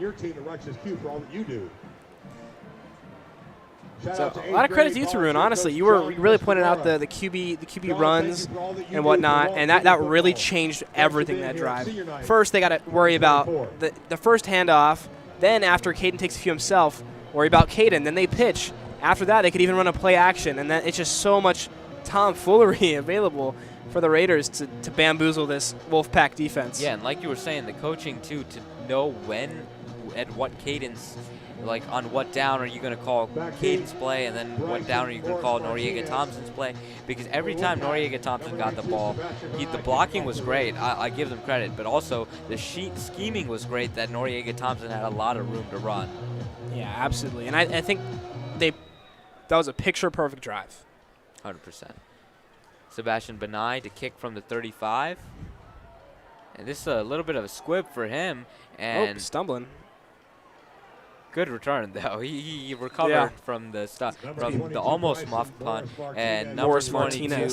So a lot of credit to you, Tarun. Honestly, you really pointed out the QB runs and whatnot, and that really changed everything that drive. First, they got to worry about the first handoff. Then, after Caden takes a few himself, worry about Caden. Then they pitch. After that, they could even run a play action, and then it's just so much tomfoolery available for the Raiders to bamboozle this Wolfpack defense. Yeah, and like you were saying, the coaching too, to know when and what cadence. Like on what down are you going to call Caden's play, and then what down are you going to call Noriega Thompson's play? Because every time Noriega Thompson got the ball, the blocking was great. I give them credit, but also the scheming was great. That Noriega Thompson had a lot of room to run. Yeah, absolutely, and I think that was a picture-perfect drive. 100%. Sebastian Benai to kick from the 35, and this is a little bit of a squib for him. And stumbling. Good return though. He recovered from the almost muffed punt, and number 22,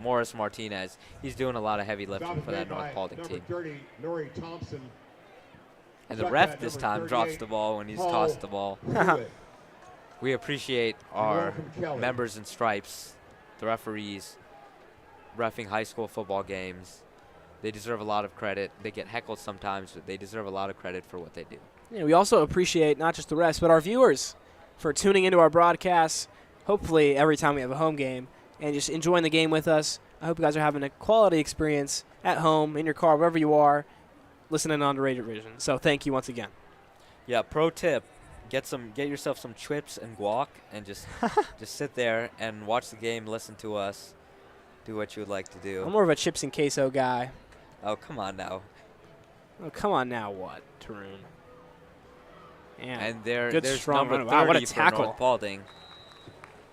Morris Martinez. He's doing a lot of heavy lifting for that North Paulding team. And the ref this time drops the ball when he's tossed the ball. We appreciate our members in stripes, the referees, reffing high school football games. They deserve a lot of credit. They get heckled sometimes, but they deserve a lot of credit for what they do. Yeah, we also appreciate not just the refs, but our viewers for tuning into our broadcasts, hopefully every time we have a home game, and just enjoying the game with us. I hope you guys are having a quality experience at home, in your car, wherever you are, listening on the Radio Vision. So thank you once again. Yeah, pro tip, get yourself some chips and guac and just sit there and watch the game, listen to us, do what you would like to do. I'm more of a chips and queso guy. Oh, come on now. Oh, come on now, what, Tarun? And good there's strong number run. 30 Wow, what a for tackle. North Paulding.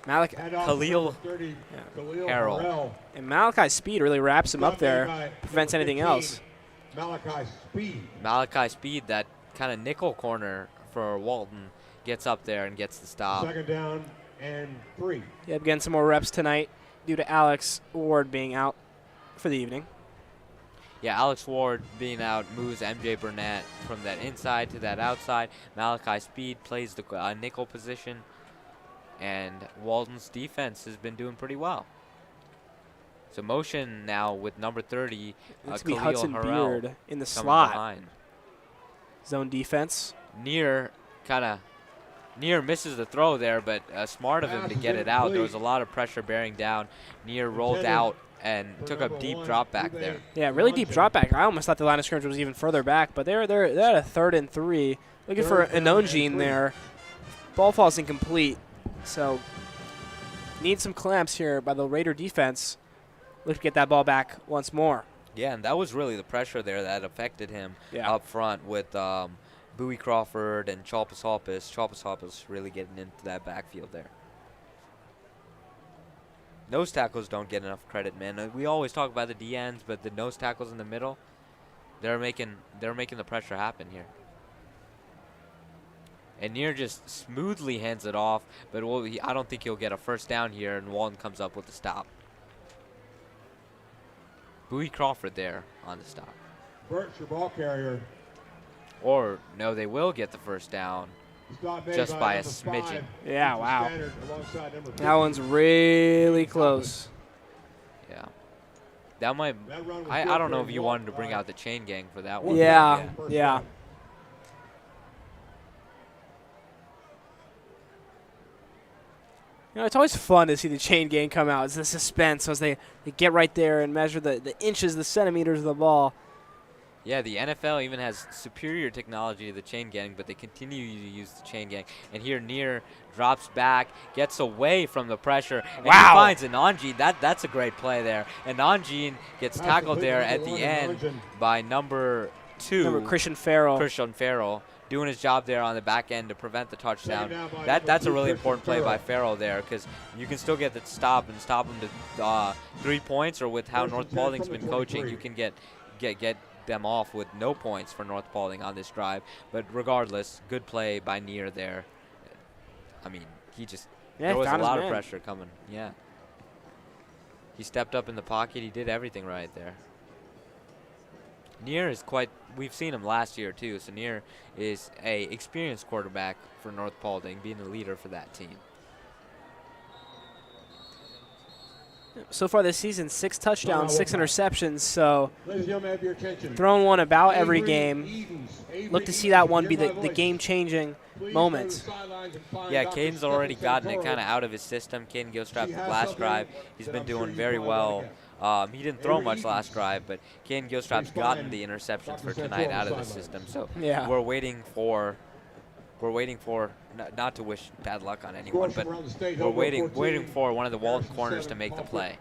Khalil Harrell. And Malachi's speed really wraps him up there, prevents anything else. Malachi Speed, that kind of nickel corner for Walton, gets up there and gets the stop. 2nd down and 3. Yep, getting some more reps tonight due to Alex Ward being out for the evening. Yeah, Alex Ward being out moves MJ Burnett from that inside to that outside. Malachi Speed plays the nickel position, and Walton's defense has been doing pretty well. So motion now with number 30, It's be Khalil Hudson Harrell Beard in the coming slot. behind. Zone defense. Near misses the throw there, but smart of him to get it out. There was a lot of pressure bearing down. Near rolled out and took a deep drop back there. Yeah, really deep drop back. I almost thought the line of scrimmage was even further back, but they're at a 3rd and 3. Looking for Anonjin there. Ball falls incomplete. So need some clamps here by the Raider defense. Look to get that ball back once more. Yeah, and that was really the pressure there that affected him Yeah. up front with Bowie Crawford and Chalpus Halpus. Chalpus Halpus really getting into that backfield there. Nose tackles don't get enough credit, man. We always talk about the DNs, but the nose tackles in the middle, they're making the pressure happen here. And Near just smoothly hands it off, but I don't think he'll get a first down here, and Walton comes up with the stop. Bowie Crawford there on the stop. Burt's your ball carrier. Or, no, they will get the first down just by a smidgen. Yeah, wow. That one's really close. Yeah. That might, I don't know if you wanted to bring out the chain gang for that one. Yeah. You know, it's always fun to see the chain gang come out. It's the suspense as they get right there and measure the inches, the centimeters of the ball. Yeah, the NFL even has superior technology to the chain gang, but they continue to use the chain gang. And here Near drops back, gets away from the pressure, and he finds Anonjin. That's a great play there. Anonjin gets tackled there at the end by number 2. Christian Farrell. Doing his job there on the back end to prevent the touchdown. That's a really important play by Farrell there, because you can still get the stop and stop him to 3 points, or with how North Paulding's been coaching, you can get them off with no points for North Paulding on this drive. But regardless, good play by Near there. I mean, there was a lot of pressure coming. Yeah. He stepped up in the pocket. He did everything right there. Near is we've seen him last year too, so Near is a experienced quarterback for North Paulding, being the leader for that team. So far this season, 6 touchdowns, 6 interceptions, so Ladies and gentlemen, have your attention. throwing one about every game. Look to see that one be the game-changing moment. Yeah, Caden's already gotten it kind of out of his system. Caden Gilstrap's last drive, he's been doing very well. He didn't throw much last drive, but Caden Gilstrap's gotten the interceptions for tonight out of the system. So we're waiting for not to wish bad luck on anyone, but we're waiting for one of the Walton corners to make the play.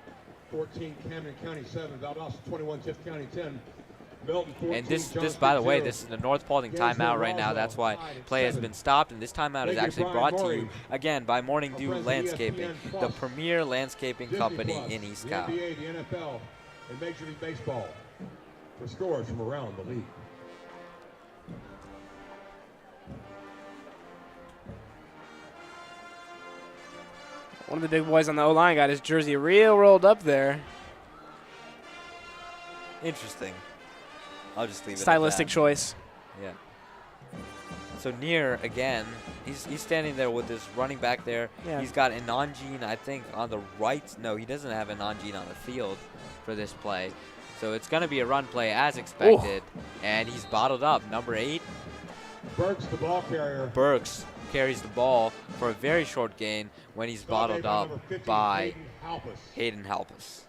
14, Camden County 7, Valdosta 21, Tift County 10. Milton 14, And this, by the way, 0. this is the North Paulding timeout right now. That's why play has been stopped, and this timeout is actually brought to you, again, by Morning Dew Landscaping, the premier landscaping company in East Cobb. The NBA, the NFL, and Major League Baseball for scores from around the league. One of the big boys on the O-line got his jersey real rolled up there. Interesting. I'll just leave it Stylistic at that. choice. Yeah. So Near, again, he's standing there with this running back there. Yeah. He's got Ananjin, I think, on the right. No, he doesn't have Ananjin on the field for this play. So it's going to be a run play as expected. And he's bottled up. Number 8. Burks, the ball carrier. Burks carries the ball for a very short gain when he's bottled up by Hayden Halpus.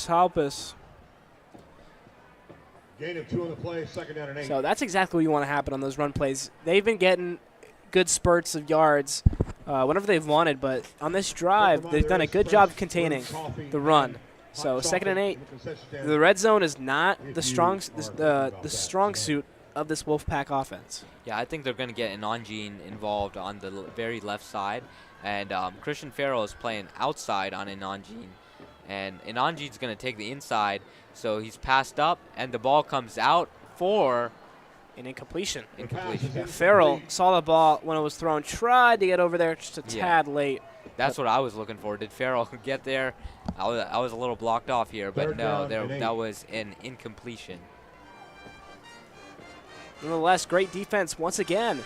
Halpus. Gain of 2 on the play, 2nd down and 8. So that's exactly what you want to happen on those run plays. They've been getting good spurts of yards whenever they've wanted, but on this drive, they've done a good job of containing the run. So 2nd and 8. The red zone is not the strong suit of this Wolfpack offense. Yeah, I think they're going to get Ananjin involved on the very left side. And Christian Farrell is playing outside on Ananjin. And Ananjin's going to take the inside. So he's passed up, and the ball comes out for an incompletion. Yeah, Farrell saw the ball when it was thrown, tried to get over there just a tad late. That's what I was looking for. Did Farrell get there? I was a little blocked off here, but no, that was an incompletion. Nonetheless, great defense once again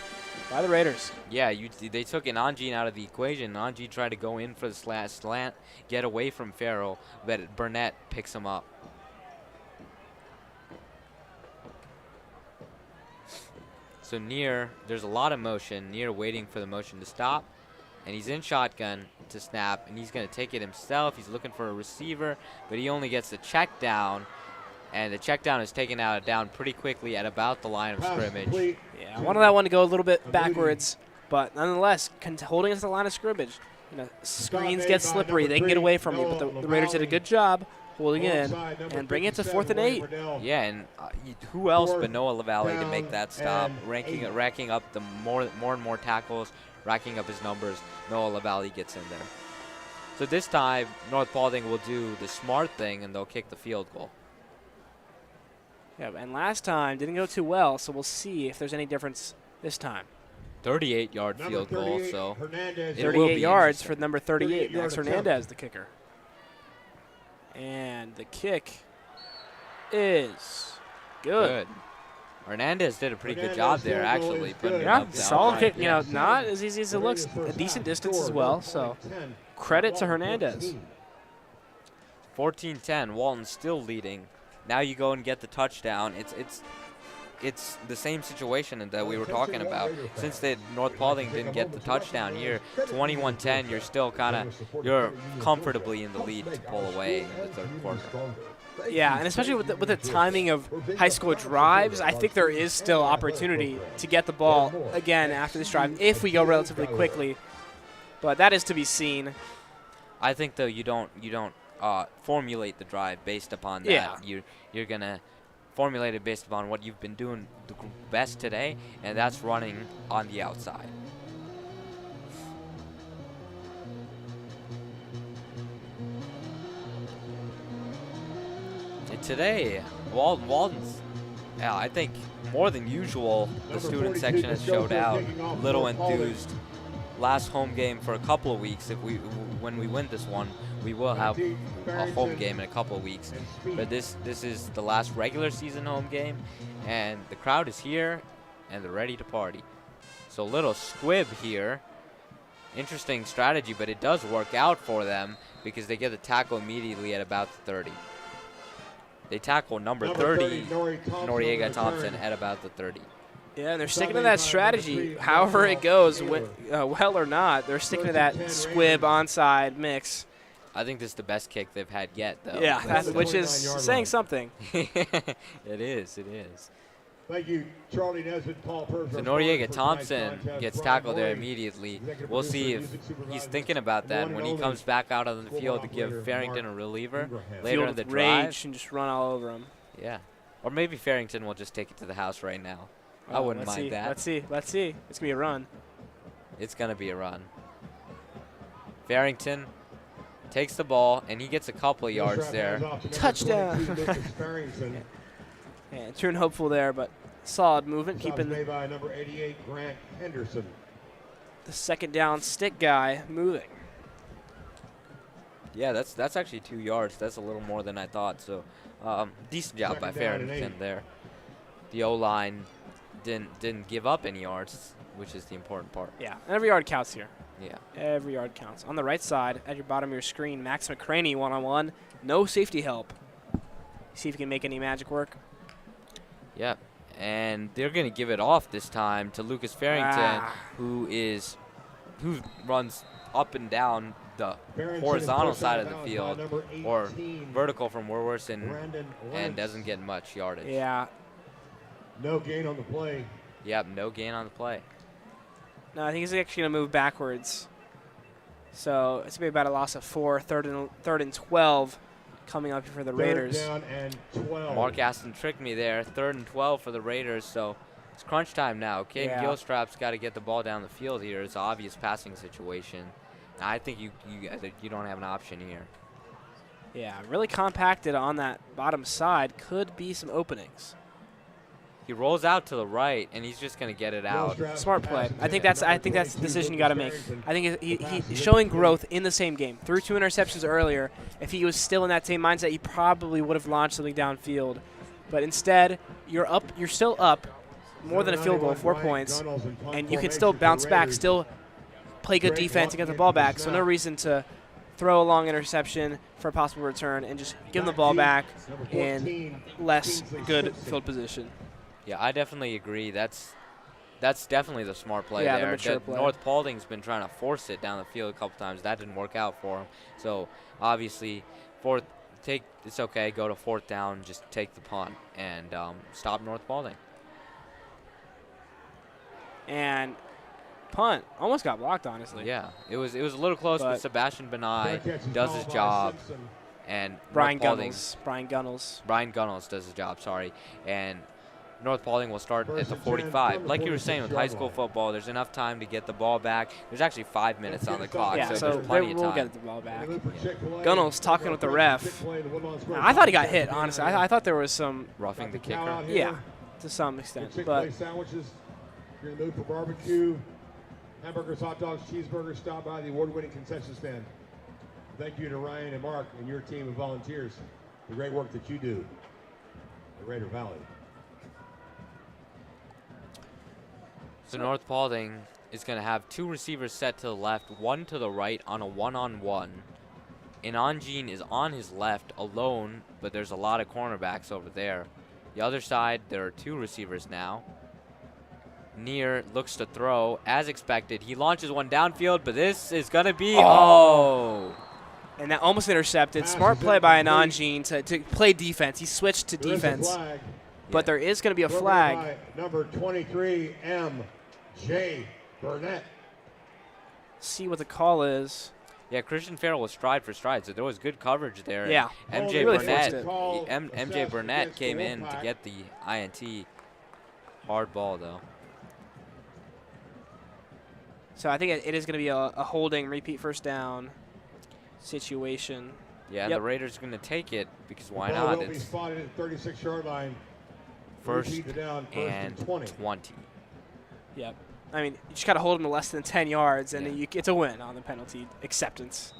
by the Raiders. Yeah, they took Ananjin out of the equation. Ananjin tried to go in for the slant, get away from Farrell, but Burnett picks him up. So Near, there's a lot of motion. Near waiting for the motion to stop. And he's in shotgun to snap, and he's going to take it himself. He's looking for a receiver, but he only gets the check down. And the check down is taken down pretty quickly at about the line of scrimmage. Yeah, I wanted that one to go a little bit backwards, but nonetheless, holding it to the line of scrimmage. You know, screens get slippery. They can get away from you, but the Raiders did a good job holding in and bringing it to 4th and 8. Yeah, and who else but Noah LaValle to make that stop, racking up the more and more tackles, racking up his numbers. Noah LaValle gets in there. So this time, North Paulding will do the smart thing, and they'll kick the field goal. Yeah, and last time didn't go too well, so we'll see if there's any difference this time. 38-yard field goal, so 38 yards for number 38, Max Hernandez, the kicker. And the kick is good. Hernandez did a pretty good job there, actually. Putting it up solid kick. You know, not as easy as it looks. A decent distance as well, so credit to Hernandez. 14-10, Walton still leading. Now you go and get the touchdown. It's the same situation that we were talking about. Since North Paulding didn't get the touchdown here, 21-10, you're comfortably in the lead to pull away in the 3rd quarter. Yeah, and especially with the timing of high school drives, I think there is still opportunity to get the ball again after this drive if we go relatively quickly. But that is to be seen. I think though you don't formulate the drive based upon that. Yeah. You're gonna formulate it based upon what you've been doing the best today, and that's running on the outside. And today, Walton's, I think more than usual, the student section has showed out. A little enthused. Last home game for a couple of weeks. When we win this one, we will have a home game in a couple of weeks. But this is the last regular season home game, and the crowd is here, and they're ready to party. So a little squib here. Interesting strategy, but it does work out for them because they get the tackle immediately at about the 30. They tackle number 30, Noriega Thompson, at about the 30. Yeah, and they're sticking to that strategy. However it goes, well or not, they're sticking to that squib onside mix. I think this is the best kick they've had yet, though. Yeah, which is saying something. It is. Thank you, Charlie Nesbitt, Paul Purvis. So Noriega Thompson gets tackled there immediately. We'll see if he's thinking about that when he comes back out on the field to give Farrington a reliever later in the drive. Rage and just run all over him. Yeah. Or maybe Farrington will just take it to the house right now. I wouldn't mind that. Let's see. It's going to be a run. It's going to be a run. Farrington takes the ball, and he gets a couple of yards there. Touchdown. And turn hopeful there, but solid movement, keeping made by number 88, Grant Henderson. The 2nd down stick guy moving. Yeah, that's actually 2 yards. That's a little more than I thought. So decent job by Farrington there. The O-line didn't give up any yards, which is the important part. Yeah, every yard counts here. Yeah. Every yard counts. On the right side, at your bottom of your screen, Max McCraney one-on-one. No safety help. See if you can make any magic work. Yeah, and they're going to give it off this time to Lucas Farrington, who runs up and down the horizontal side of the field, or vertical from where we're sitting, and doesn't get much yardage. Yeah. No gain on the play. Yep, no gain on the play. No, I think he's actually going to move backwards. So it's going to be about a loss of 4, third and 12 coming up for the Raiders. Third down and 12. Mark Aston tricked me there. 3rd and 12 for the Raiders, so it's crunch time now. Caden Gilstrap's got to get the ball down the field here. It's an obvious passing situation. I think you don't have an option here. Yeah, really compacted on that bottom side. Could be some openings. He rolls out to the right, and he's just going to get it out. Smart play. I think that's the decision you got to make. I think he's showing growth in the same game. Threw 2 interceptions earlier. If he was still in that same mindset, he probably would have launched something downfield. But instead, you're up. You're still up more than a field goal, 4 points, and you can still bounce back, still play good defense and get the ball back. So no reason to throw a long interception for a possible return and just give him the ball back in less good field position. Yeah, I definitely agree. That's definitely the smart play Yeah, there. the mature play. North Paulding's been trying to force it down the field a couple times. That didn't work out for him. So obviously, it's okay. Go to 4th down, just take the punt and stop North Paulding. And punt almost got blocked, honestly. Yeah, it was a little close, but Sebastian Benai does his job, and Brian Gunnels does his job. Sorry, and North Paulding will start at the 45. Like you were saying with high school football, there's enough time to get the ball back. There's actually 5 minutes on the clock, Yeah, so there's plenty of time. We'll get the ball back. Gunnels talking with the ref. I thought he got hit, honestly. I thought there was some roughing the kicker. Yeah, to some extent. Chick-fil-A sandwiches. If you're in the mood for barbecue, hamburgers, hot dogs, cheeseburgers, stop by the award-winning concession stand. Thank you to Ryan and Mark and your team of volunteers for the great work that you do at Raider Valley. So North Paulding is going to have 2 receivers set to the left, 1 to the right on a one-on-one. Inanjin is on his left alone, but there's a lot of cornerbacks over there. The other side, there are 2 receivers now. Near looks to throw, as expected. He launches one downfield, but this is going to be, And that almost intercepted. Smart play by Inanjin to play defense. He switched to defense. But there is going to be a flag. Number 23, M.J. Burnett. See what the call is. Yeah, Christian Farrell was stride for stride, so there was good coverage there. Yeah, MJ really Burnett, MJ Burnett came in to get the INT. Hard ball, though. So I think it is going to be a holding, repeat first down situation. Yeah, Yep. the Raiders are going to take it because why Ball not? will be It's spotted at the 36-yard line. 1st and 20. Yep. I mean, you just got to hold them to less than 10 yards, and then it's a win on the penalty acceptance.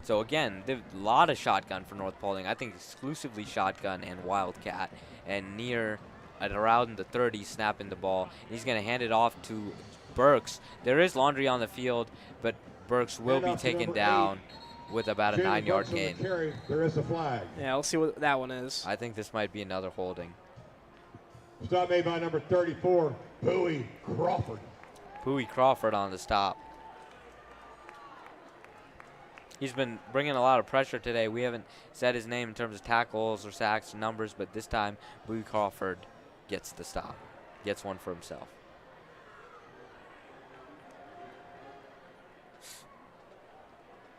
So again, a lot of shotgun for North Paulding. I think exclusively shotgun and wildcat. And near at around the 30, snapping the ball. He's going to hand it off to Burks. There is laundry on the field, but Burks will be taken down with about a 9-yard gain. There is a flag. Yeah, we'll see what that one is. I think this might be another holding. Stop made by number 34, Bowie Crawford. Bowie Crawford on the stop. He's been bringing a lot of pressure today. We haven't said his name in terms of tackles or sacks or numbers, but this time Bowie Crawford gets the stop, gets one for himself.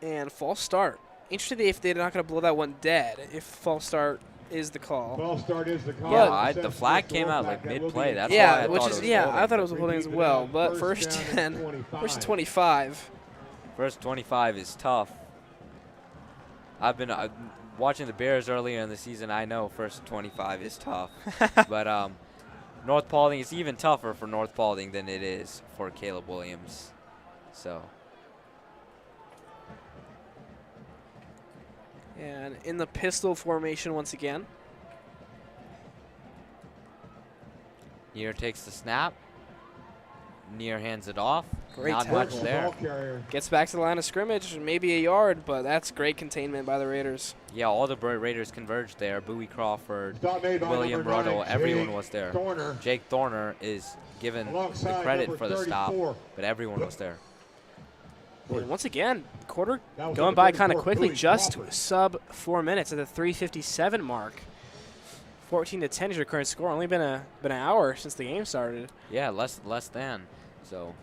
And false start. Interesting if they're not going to blow that one dead. If false start is the call. False start is the call. Yeah, the flag came out like mid-play. That's why I thought it was holding. I thought it was a holding as well. But first and 25. First 25 is tough. I've been watching the Bears earlier in the season. I know first 25 is tough. But North Paulding is even tougher for North Paulding than it is for Caleb Williams. So And in the pistol formation once again. Near takes the snap. Near hands it off. Great Not tackle. much there. Gets back to the line of scrimmage, maybe a yard, but that's great containment by the Raiders. Yeah, all the Raiders converged there. Bowie Crawford, Stop made by William number Ruddle, 9, everyone Jake was there. Thorner. Jake Thorner is given the Alongside credit number for the stop, 34. but everyone was there. And once again, quarter That was going number by kind of 34, quickly, Bowie just Crawford. sub 4 minutes at the 3:57 mark. 14-10 is your current score. Only been an hour since the game started. Yeah, less than. So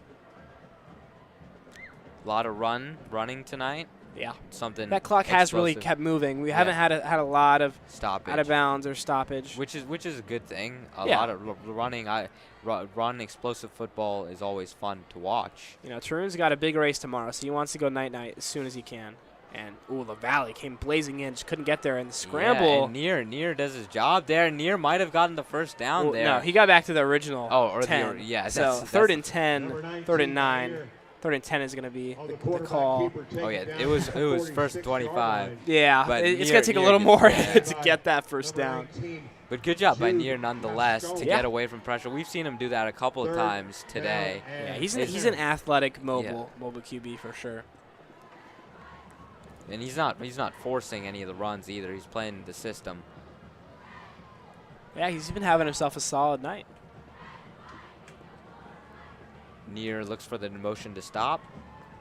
a lot of running tonight. Yeah, Something that clock has really explosive. kept moving. We Yeah. haven't had a lot of Stoppage. out of bounds or stoppage. Which is a good thing. A Yeah. lot of running. Run explosive football is always fun to watch. You know, Tarun's got a big race tomorrow, so he wants to go night-night as soon as he can. And, ooh, LaValle came blazing in, just couldn't get there. And the scramble. Yeah, and Near does his job there. Near might have gotten the first down Well, there. no, he got back to the original or 10. yeah. So That's, third that's, and 10, Number 19 third and 9. here. Third and 10 is going to be Oh, the quarterback call. keeper taken Oh yeah, down it was at the first 46-yard 25. line. Yeah, But it's Near- going to take a Near little gets more the to get that first Number down. 19, But good job by Jude Near nonetheless to Yeah. get away from pressure. We've seen him do that a couple of third times down today. and Yeah, he's 10. an athletic, mobile QB for sure. And he's not forcing any of the runs either. He's playing the system. Yeah, he's been having himself a solid night. Near looks for the motion to stop.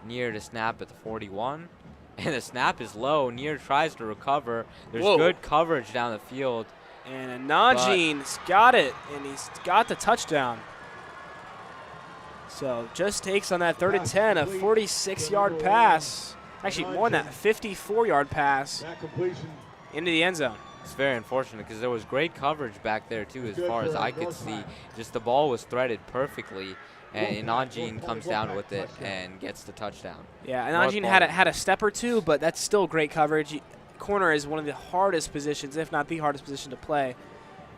Near to snap at the 41. And the snap is low. Near tries to recover. There's Whoa. good coverage down the field. And Nanjine's got it, and he's got the touchdown. So just takes on that third and 10, a 46-yard pass. Actually, more than that, 54-yard pass That completion into the end zone. It's very unfortunate because there was great coverage back there too, as Good far as for I could North see. High. Just the ball was threaded perfectly, and North Nanjine High, comes North down High with it touchdown. and gets the touchdown. Yeah, and North Nanjine Paulding. had a step or two, but that's still great coverage. Corner is one of the hardest positions, if not the hardest position to play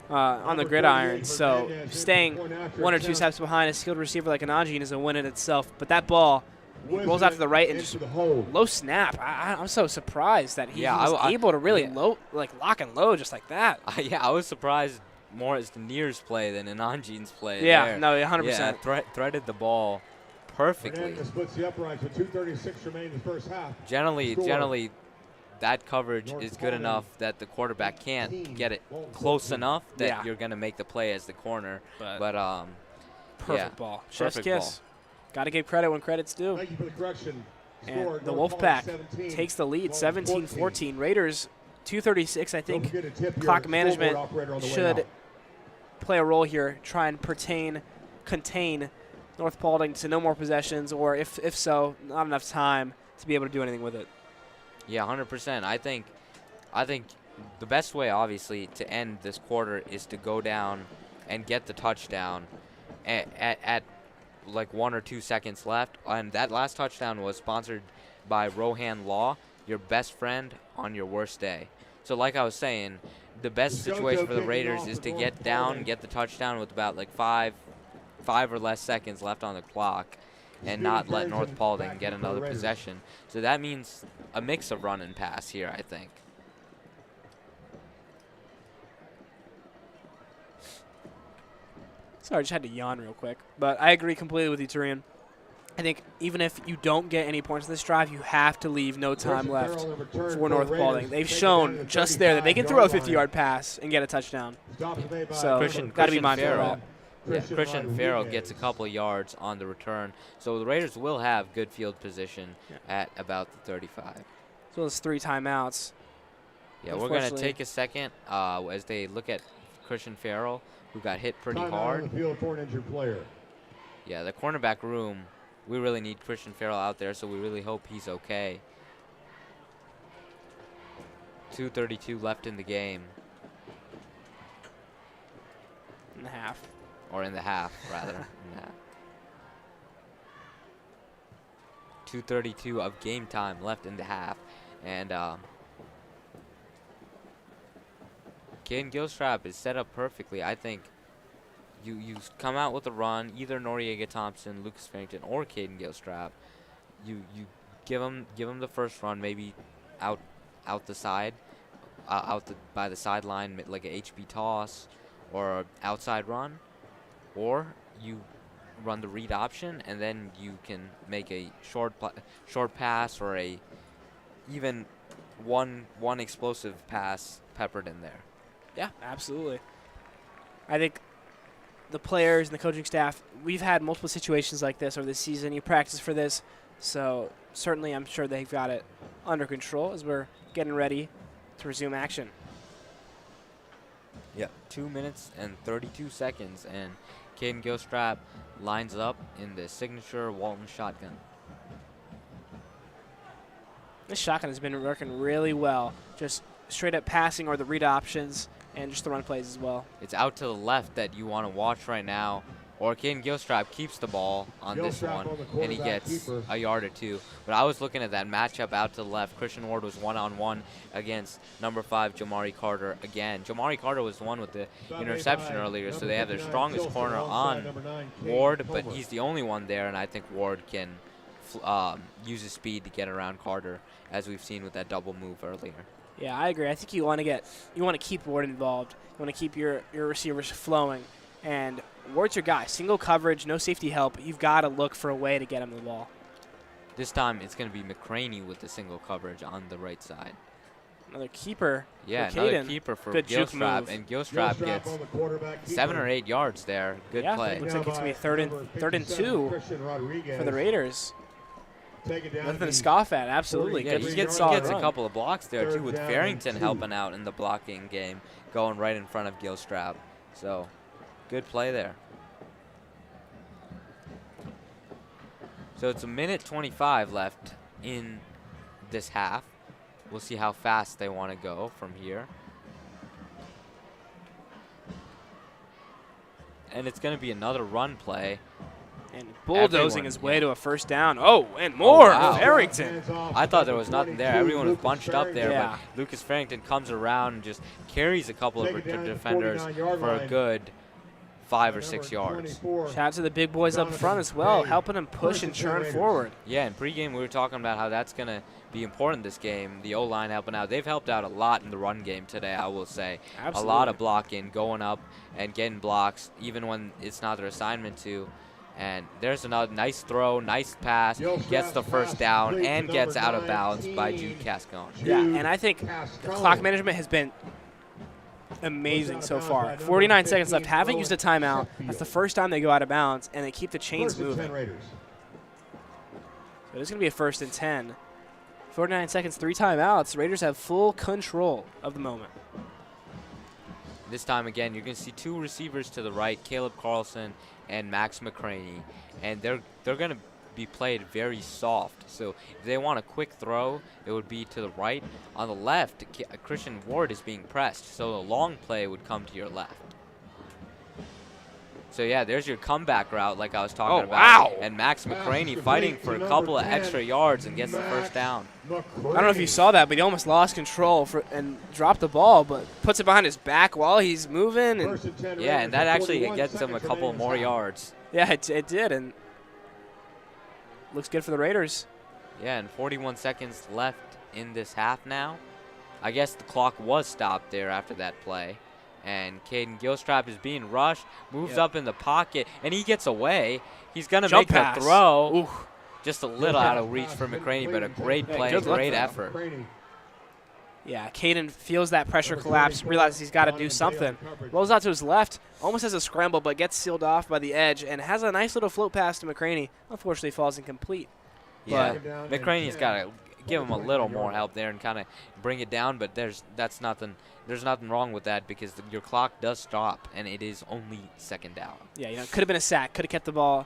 on the Number gridiron. 38 So Hernandez hit the staying point after one or attempt. two steps behind a skilled receiver like a Nanjine is a win in itself. But that ball Whizzing rolls out to it the right and into just the hole. low snap. I'm so surprised that he Yeah, was I- able to really yeah. lock and load just like that. Yeah, I was surprised more as the Near's play than in Nanjine's play. Yeah, there. no, 100%. Yeah, threaded the ball perfectly. Hernandez splits the uprights with 2:36 remaining in the first half. Generally, Score. that coverage North is good Paulding, enough that the quarterback can't 18, get it Walton close Raiders. enough that Yeah. you're going to make the play as the corner. But But perfect yeah, ball. Chef's perfect kiss. Got to give credit when credit's due. Thank you for the correction. And Score, the North Wolfpack Paulding 17, takes the lead, Walton 17-14. Raiders, 2:36, I Don't think. forget to tip your Clock scoreboard management operator on the way should out. play a role here, try and contain North Paulding to no more possessions, or if so, not enough time to be able to do anything with it. Yeah, 100%. I think the best way, obviously, to end this quarter is to go down and get the touchdown at like 1 or 2 seconds left. And that last touchdown was sponsored by Rohan Law, your best friend on your worst day. So like I was saying, the best The situation JoJo for the kicking Raiders off is with to North get down, Paulding. get the touchdown with about like five or less seconds left on the clock, and not let North Paulding get another possession. So that means a mix of run and pass here, I think. Sorry, I just had to yawn real quick. But I agree completely with you, Turian. I think even if you don't get any points in this drive, you have to leave no time left for North Paulding. They've shown just there that they can throw a 50-yard pass and get a touchdown. So got to be mindful of that. Yeah, Christian Farrell gets a couple of yards on the return. So the Raiders will have good field position at about the 35. As well as 3 timeouts. Yeah, we're going to Unfortunately. take a second as they look at Christian Farrell, who got hit pretty Timeout on hard. the field for an injured player. Yeah, the cornerback room, we really need Christian Farrell out there, so we really hope he's okay. 2:32 left in the game. In the half. Or in the half, rather. In the half. 2:32 of game time left in the half. And Caden Gilstrap is set up perfectly. I think you come out with a run, either Noriega Thompson, Lucas Farrington, or Caden Gilstrap. You give him the first run, maybe out out the side, by the sideline, like a HB toss or outside run, or you run the read option, and then you can make a short pass or a even one explosive pass peppered in there. Yeah, absolutely. I think the players and the coaching staff, we've had multiple situations like this over the season. You practice for this, so certainly I'm sure they've got it under control as we're getting ready to resume action. Yeah, 2 minutes and 32 seconds, and Caden Gilstrap lines up in the signature Walton shotgun. This shotgun has been working really well. Just straight up passing or the read options and just the run plays as well. It's out to the left that you want to watch right now, or Caden Gilstrap keeps the ball on this one, and he gets a yard or two. But I was looking at that matchup out to the left. Christian Ward was one-on-one against number 5, Jamari Carter again. Jamari Carter was the one with the interception earlier, so they have their strongest corner on Ward, but he's the only one there, and I think Ward can use his speed to get around Carter, as we've seen with that double move earlier. Yeah, I agree. I think you want to keep Ward involved. You want to keep your receivers flowing, and Ward's your guy. Single coverage, no safety help. You've got to look for a way to get him the ball. This time it's going to be McCraney with the single coverage on the right side. Another keeper. Yeah, for another Caden. keeper for Good juke Gilstrap, move. and Gilstrap gets 7 or 8 yards there. Good play. Looks like it's going to be third and 2 for the Raiders. Nothing to scoff at, absolutely. Yeah, Good, he gets solid a run. couple of blocks there, too, with Farrington helping out in the blocking game, going right in front of Gilstrap. So, good play there. So it's 1:25 left in this half. We'll see how fast they want to go from here. And it's going to be another run play. And bulldozing Everyone, his way to a first down. Oh, and more. Wow. Farrington. I thought there was nothing there. Everyone was bunched up there, Yeah. but Lucas Farrington comes around and just carries a couple of defenders for a good 5 or 6 yards. Shout out to the big boys up front as well, helping him push and churn forward. Yeah, in pregame we were talking about how that's going to be important this game. The O-line helping out. They've helped out a lot in the run game today, I will say. Absolutely. A lot of blocking, going up and getting blocks, even when it's not their assignment to. And there's another nice throw, nice pass, gets the first down, and gets out of bounds by Jude Cascone. Yeah, and I think the clock management has been amazing so far. 49 seconds left. Haven't used a timeout. That's the first time they go out of bounds, and they keep the chains moving. So it's going to be a 1st and 10. 49 seconds, 3 timeouts. Raiders have full control of the moment. This time again, you're going to see 2 receivers to the right, Caleb Carlson and Max McCraney, and they're going to be played very soft. So if they want a quick throw, it would be to the right. On the left, Christian Ward is being pressed, so the long play would come to your left. So yeah, there's your comeback route like I was talking about. Wow. And Max McCraney fighting for a couple of extra yards and gets the first down. I don't know if you saw that, but he almost lost control and dropped the ball, but puts it behind his back while he's moving. And yeah, and that actually gets him a couple more yards. Yeah, it did, and looks good for the Raiders. Yeah, and 41 seconds left in this half now. I guess the clock was stopped there after that play. And Caden Gilstrap is being rushed, moves up in the pocket, and he gets away. He's going to make the throw. Ooh. Just a little out of reach for McCraney, but a great play, great effort. Yeah, Caden feels that pressure collapse, realizes he's got to do something. Rolls out to his left, almost has a scramble, but gets sealed off by the edge and has a nice little float pass to McCraney. Unfortunately, falls incomplete. Yeah, McCraney's got to give him a little more help there and kind of bring it down, but there's nothing wrong with that because your clock does stop, and it is only 2nd down. Yeah, it could have been a sack, could have kept the ball,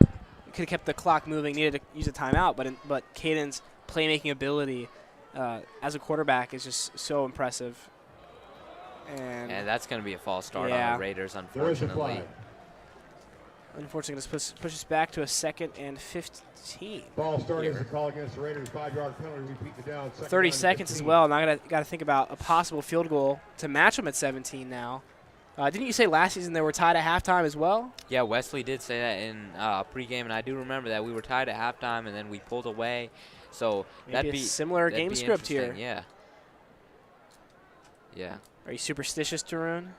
could have kept the clock moving, needed to use a timeout, but Caden's playmaking ability as a quarterback is just so impressive. And that's going to be a false start on the Raiders, unfortunately. Unfortunately, this pushes back to a 2nd and 15. Ball starting as a call against the Raiders, 5-yard penalty, repeat the down. 30 seconds as well. Now I got to think about a possible field goal to match them at 17 now. Didn't you say last season they were tied at halftime as well? Yeah, Wesley did say that in pregame, and I do remember that we were tied at halftime, and then we pulled away. So that'd be a similar game script here. Yeah. Yeah. Are you superstitious, Tarun?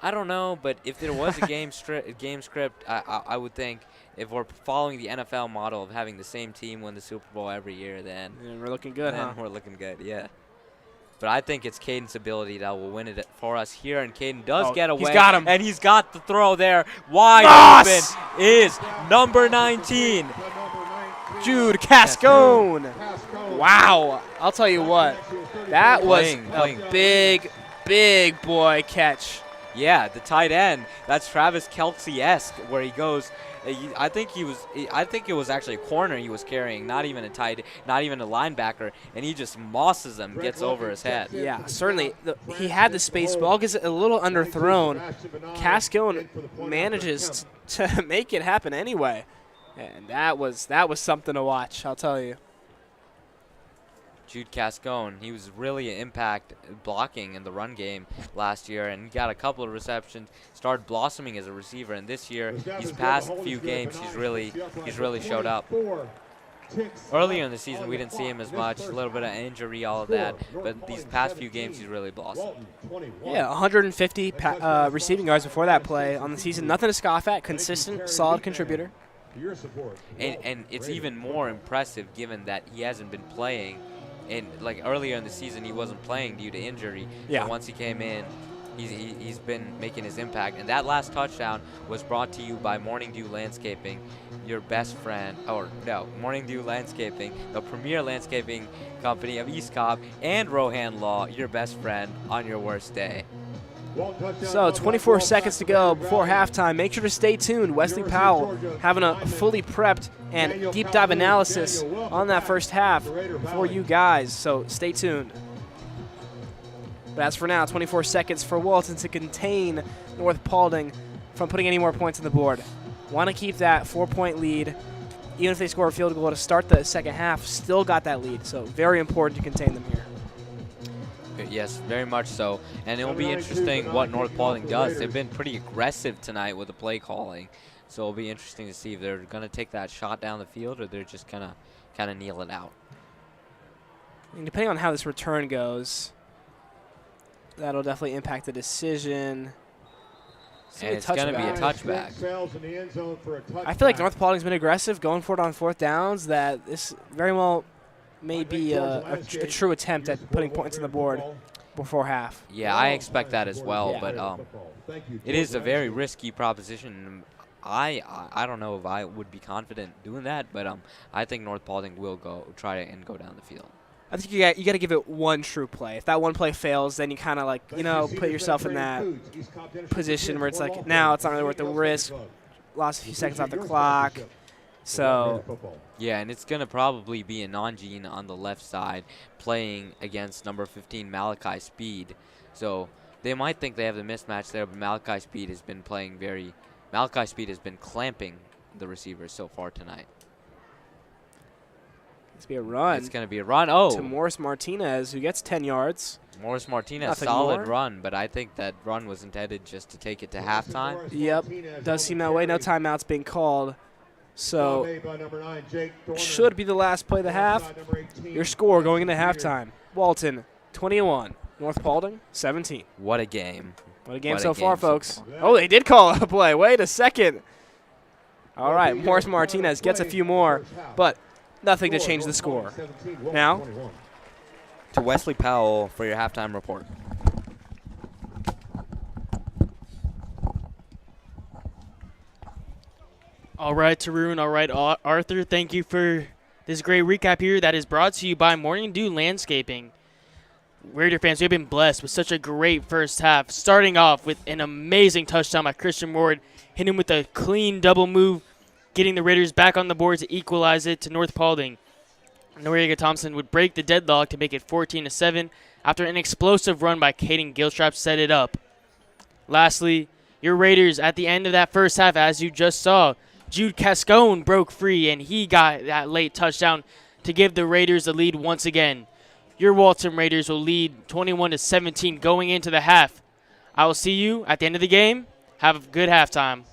I don't know, but if there was a game script, I would think if we're following the NFL model of having the same team win the Super Bowl every year, then we're looking good, then huh? We're looking good, yeah. But I think it's Caden's ability that will win it for us here, and Caden does get away. He's got him. And he's got the throw there. Wide open is number 19. Jude Cascone. Wow. I'll tell you what. That was a big boy catch. Yeah, the tight end. That's Travis Kelce-esque, where he goes. I think it was actually a corner he was carrying, not even a linebacker, and he just mosses him, gets over his head. Yeah, certainly. He had the space. Ball gets a little underthrown. Cascone manages to make it happen anyway, and that was something to watch. I'll tell you. Jude Cascone, he was really an impact blocking in the run game last year, and he got a couple of receptions, started blossoming as a receiver, and this year, these past few games, he's really showed up. Earlier in the season, we didn't see him as much, a little bit of injury, all of that, but these past few games, he's really blossomed. Yeah, 150 receiving yards before that play on the season. Nothing to scoff at, consistent, solid contributor. And it's even more impressive given that he hasn't been playing. And like earlier in the season, he wasn't playing due to injury. Yeah. So once he came in, he's been making his impact. And that last touchdown was brought to you by Morning Dew Landscaping, your best friend. Morning Dew Landscaping, the premier landscaping company of East Cobb, and Rohan Law, your best friend on your worst day. So 24 seconds to go before halftime. Make sure to stay tuned. Wesley Powell having a fully prepped and deep dive analysis on that first half for you guys. So stay tuned. But as for now, 24 seconds for Walton to contain North Paulding from putting any more points on the board. Want to keep that 4-point lead. Even if they score a field goal to start the second half, still got that lead. So very important to contain them here. Yes, very much so. And it will be interesting what North Paulding does. They've been pretty aggressive tonight with the play calling. So it'll be interesting to see if they're going to take that shot down the field or they're just going to kind of kneel it out. And depending on how this return goes, that'll definitely impact the decision. And it's going to be a touchback. I feel like North Paulding's been aggressive, going for it on fourth downs, that this very well may be a true attempt at putting points on the board before half. Yeah, I expect that as well, but it is a very risky proposition. I don't know if I would be confident doing that, but I think North Paulding will try and go down the field. I think you got to give it one true play. If that one play fails, then you kind of put yourself in that position where it's like, now it's not really worth the risk. Lost a few seconds off the clock. So, yeah, and it's going to probably be a non-gene on the left side playing against number 15, Malachi Speed. So they might think they have the mismatch there, but Malachi Speed has been clamping the receivers so far tonight. It's going to be a run. It's going to be a run. Oh. To Morris Martinez, who gets 10 yards. Morris Martinez, solid run, but I think that run was intended just to take it to halftime. Yep, does seem that way. No timeouts being called. So, should be the last play of the half. Your score going into halftime. Walton, 21. North Paulding, 17. What a game. What a game so far, folks. Oh, they did call a play. Wait a second. All right, Morris Martinez gets a few more, but nothing to change the score. Now, to Wesley Powell for your halftime report. All right, Tarun. All right, Arthur. Thank you for this great recap here that is brought to you by Morning Dew Landscaping. Raider fans, we've been blessed with such a great first half, starting off with an amazing touchdown by Christian Ward, hitting him with a clean double move, getting the Raiders back on the board to equalize it to North Paulding. Noriega Thompson would break the deadlock to make it 14-7 after an explosive run by Caden Gilstrap set it up. Lastly, your Raiders at the end of that first half, as you just saw, Jude Cascone broke free, and he got that late touchdown to give the Raiders the lead once again. Your Walton Raiders will lead 21-17 going into the half. I will see you at the end of the game. Have a good halftime.